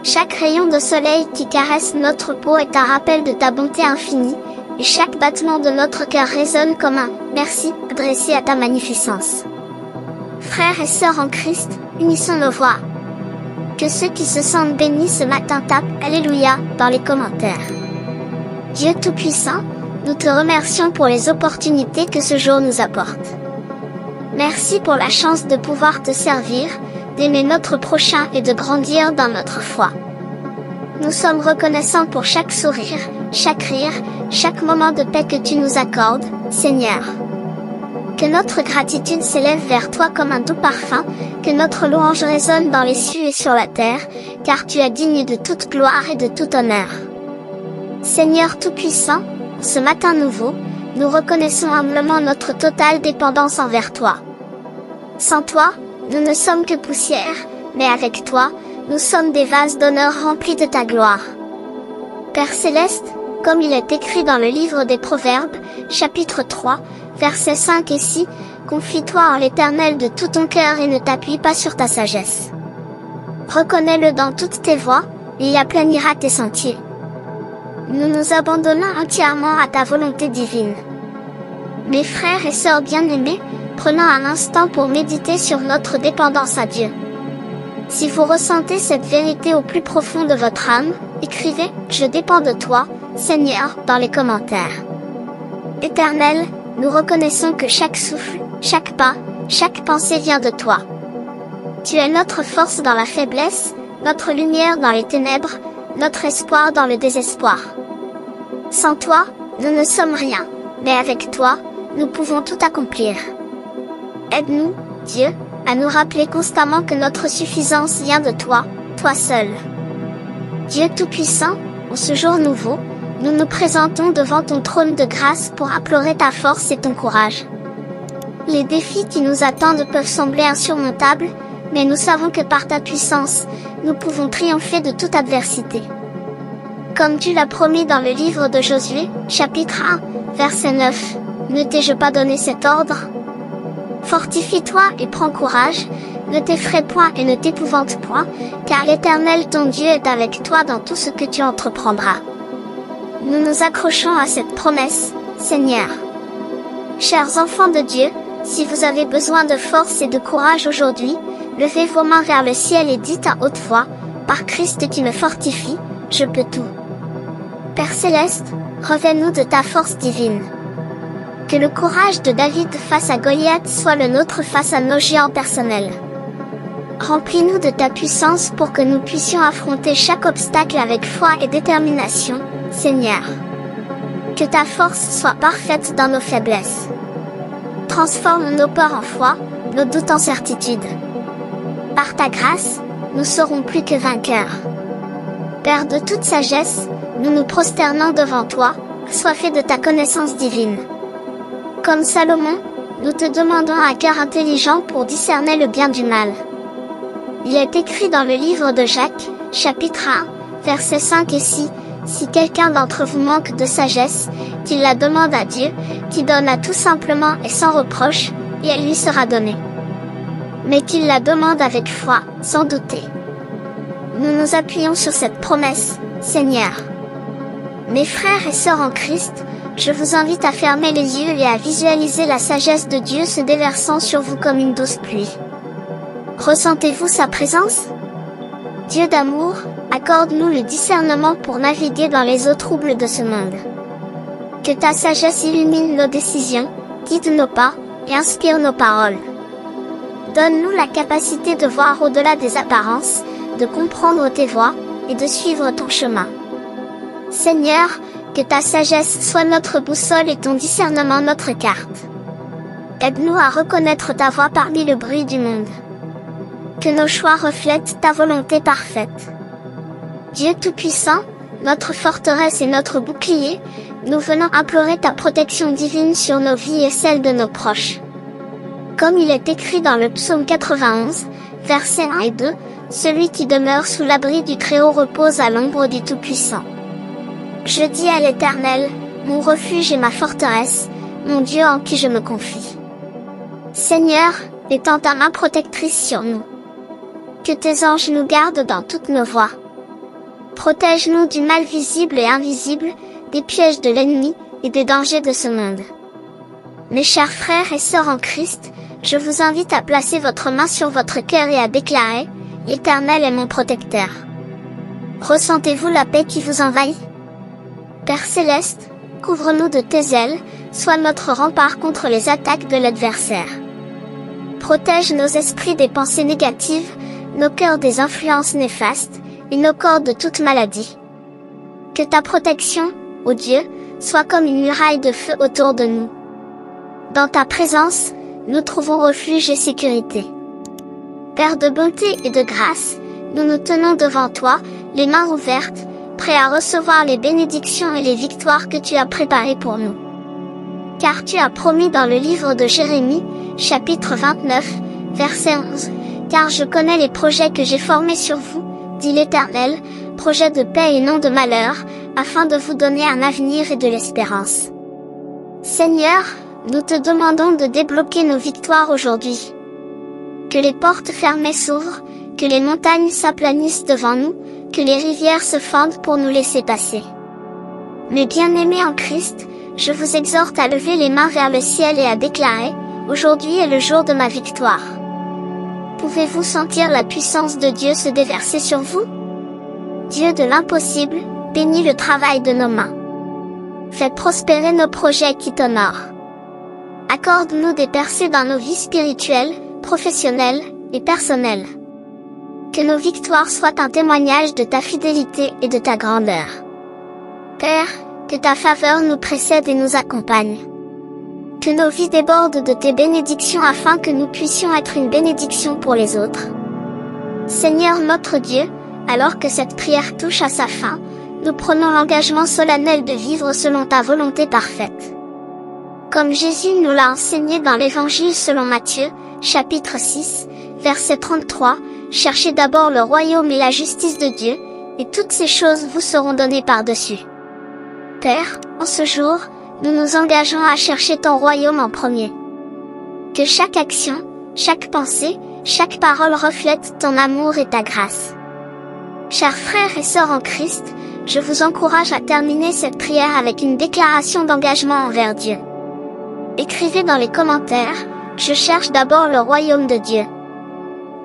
Chaque rayon de soleil qui caresse notre peau est un rappel de ta bonté infinie, et chaque battement de notre cœur résonne comme un « merci » adressé à ta magnificence. Frères et sœurs en Christ, unissons nos voix. Que ceux qui se sentent bénis ce matin tapent « Alléluia » dans les commentaires. Dieu Tout-Puissant, nous te remercions pour les opportunités que ce jour nous apporte. Merci pour la chance de pouvoir te servir, d'aimer notre prochain et de grandir dans notre foi. Nous sommes reconnaissants pour chaque sourire, chaque rire, chaque moment de paix que tu nous accordes, Seigneur. Que notre gratitude s'élève vers toi comme un doux parfum, que notre louange résonne dans les cieux et sur la terre, car tu es digne de toute gloire et de tout honneur. Seigneur Tout-Puissant, ce matin nouveau, nous reconnaissons humblement notre totale dépendance envers toi. Sans toi, nous ne sommes que poussière, mais avec toi, nous sommes des vases d'honneur remplis de ta gloire. Père Céleste, comme il est écrit dans le livre des Proverbes, chapitre 3, versets 5 et 6, confie-toi en l'Éternel de tout ton cœur et ne t'appuie pas sur ta sagesse. Reconnais-le dans toutes tes voies, et il aplanira tes sentiers. Nous nous abandonnons entièrement à ta volonté divine. Mes frères et sœurs bien-aimés, prenons un instant pour méditer sur notre dépendance à Dieu. Si vous ressentez cette vérité au plus profond de votre âme, écrivez « Je dépends de toi, Seigneur » dans les commentaires. Éternel, nous reconnaissons que chaque souffle, chaque pas, chaque pensée vient de toi. Tu es notre force dans la faiblesse, notre lumière dans les ténèbres, notre espoir dans le désespoir. Sans toi, nous ne sommes rien, mais avec toi, nous pouvons tout accomplir. Aide-nous, Dieu, à nous rappeler constamment que notre suffisance vient de toi, toi seul. Dieu Tout-Puissant, en ce jour nouveau, nous nous présentons devant ton trône de grâce pour implorer ta force et ton courage. Les défis qui nous attendent peuvent sembler insurmontables, mais nous savons que par ta puissance, nous pouvons triompher de toute adversité. Comme tu l'as promis dans le livre de Josué, chapitre 1, verset 9, ne t'ai-je pas donné cet ordre ? Fortifie-toi et prends courage, ne t'effraie point et ne t'épouvante point, car l'Éternel ton Dieu est avec toi dans tout ce que tu entreprendras. Nous nous accrochons à cette promesse, Seigneur. Chers enfants de Dieu, si vous avez besoin de force et de courage aujourd'hui, levez vos mains vers le ciel et dites à haute voix, par Christ qui me fortifie, je peux tout. Père Céleste, revêt-nous de ta force divine. Que le courage de David face à Goliath soit le nôtre face à nos géants personnels. Remplis-nous de ta puissance pour que nous puissions affronter chaque obstacle avec foi et détermination, Seigneur. Que ta force soit parfaite dans nos faiblesses. Transforme nos peurs en foi, nos doutes en certitude. Par ta grâce, nous serons plus que vainqueurs. Père de toute sagesse, nous nous prosternons devant toi, assoiffés de ta connaissance divine. Comme Salomon, nous te demandons un cœur intelligent pour discerner le bien du mal. Il est écrit dans le livre de Jacques, chapitre 1, versets 5 et 6, « Si quelqu'un d'entre vous manque de sagesse, qu'il la demande à Dieu, qui donne à tout simplement et sans reproche, et elle lui sera donnée. Mais qu'il la demande avec foi, sans douter. » Nous nous appuyons sur cette promesse, Seigneur. Mes frères et sœurs en Christ, je vous invite à fermer les yeux et à visualiser la sagesse de Dieu se déversant sur vous comme une douce pluie. Ressentez-vous sa présence ? Dieu d'amour, accorde-nous le discernement pour naviguer dans les eaux troubles de ce monde. Que ta sagesse illumine nos décisions, guide nos pas, et inspire nos paroles. Donne-nous la capacité de voir au-delà des apparences, de comprendre tes voies, et de suivre ton chemin. Seigneur, Que ta sagesse soit notre boussole et ton discernement notre carte. Aide-nous à reconnaître ta voix parmi le bruit du monde. Que nos choix reflètent ta volonté parfaite. Dieu Tout-Puissant, notre forteresse et notre bouclier, nous venons implorer ta protection divine sur nos vies et celles de nos proches. Comme il est écrit dans le psaume 91, versets 1 et 2, celui qui demeure sous l'abri du Très-Haut repose à l'ombre du Tout-Puissant. Je dis à l'Éternel, mon refuge et ma forteresse, mon Dieu en qui je me confie. Seigneur, étends ta main protectrice sur nous. Que tes anges nous gardent dans toutes nos voies. Protège-nous du mal visible et invisible, des pièges de l'ennemi, et des dangers de ce monde. Mes chers frères et sœurs en Christ, je vous invite à placer votre main sur votre cœur et à déclarer, « L'Éternel est mon protecteur ». Ressentez-vous la paix qui vous envahit? Père Céleste, couvre-nous de tes ailes, sois notre rempart contre les attaques de l'adversaire. Protège nos esprits des pensées négatives, nos cœurs des influences néfastes, et nos corps de toute maladie. Que ta protection, ô Dieu, soit comme une muraille de feu autour de nous. Dans ta présence, nous trouvons refuge et sécurité. Père de bonté et de grâce, nous nous tenons devant toi, les mains ouvertes, prêts à recevoir les bénédictions et les victoires que tu as préparées pour nous. Car tu as promis dans le livre de Jérémie, chapitre 29, verset 11, « Car je connais les projets que j'ai formés sur vous, dit l'Éternel, projets de paix et non de malheur, afin de vous donner un avenir et de l'espérance. » Seigneur, nous te demandons de débloquer nos victoires aujourd'hui. Que les portes fermées s'ouvrent, que les montagnes s'aplanissent devant nous, que les rivières se fendent pour nous laisser passer. Mes bien-aimés en Christ, je vous exhorte à lever les mains vers le ciel et à déclarer, « Aujourd'hui est le jour de ma victoire. » Pouvez-vous sentir la puissance de Dieu se déverser sur vous? Dieu de l'impossible, bénis le travail de nos mains. Faites prospérer nos projets qui t'honorent. Accorde-nous des percées dans nos vies spirituelles, professionnelles et personnelles. Que nos victoires soient un témoignage de ta fidélité et de ta grandeur. Père, que ta faveur nous précède et nous accompagne. Que nos vies débordent de tes bénédictions afin que nous puissions être une bénédiction pour les autres. Seigneur notre Dieu, alors que cette prière touche à sa fin, nous prenons l'engagement solennel de vivre selon ta volonté parfaite. Comme Jésus nous l'a enseigné dans l'Évangile selon Matthieu, chapitre 6, verset 33, « Cherchez d'abord le royaume et la justice de Dieu, et toutes ces choses vous seront données par-dessus. » Père, en ce jour, nous nous engageons à chercher ton royaume en premier. Que chaque action, chaque pensée, chaque parole reflète ton amour et ta grâce. Chers frères et sœurs en Christ, je vous encourage à terminer cette prière avec une déclaration d'engagement envers Dieu. Écrivez dans les commentaires, « Je cherche d'abord le royaume de Dieu. »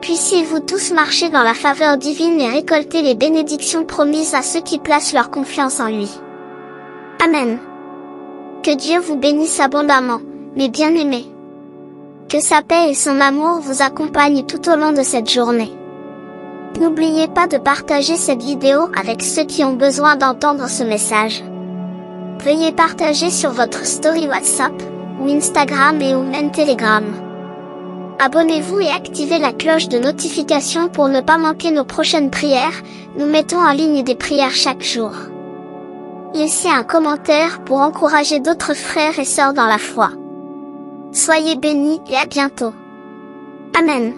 Puissiez-vous tous marcher dans la faveur divine et récolter les bénédictions promises à ceux qui placent leur confiance en lui. Amen. Que Dieu vous bénisse abondamment, mes bien-aimés. Que sa paix et son amour vous accompagnent tout au long de cette journée. N'oubliez pas de partager cette vidéo avec ceux qui ont besoin d'entendre ce message. Veuillez partager sur votre story WhatsApp, ou Instagram et ou même Telegram. Abonnez-vous et activez la cloche de notification pour ne pas manquer nos prochaines prières, nous mettons en ligne des prières chaque jour. Laissez un commentaire pour encourager d'autres frères et sœurs dans la foi. Soyez bénis et à bientôt. Amen.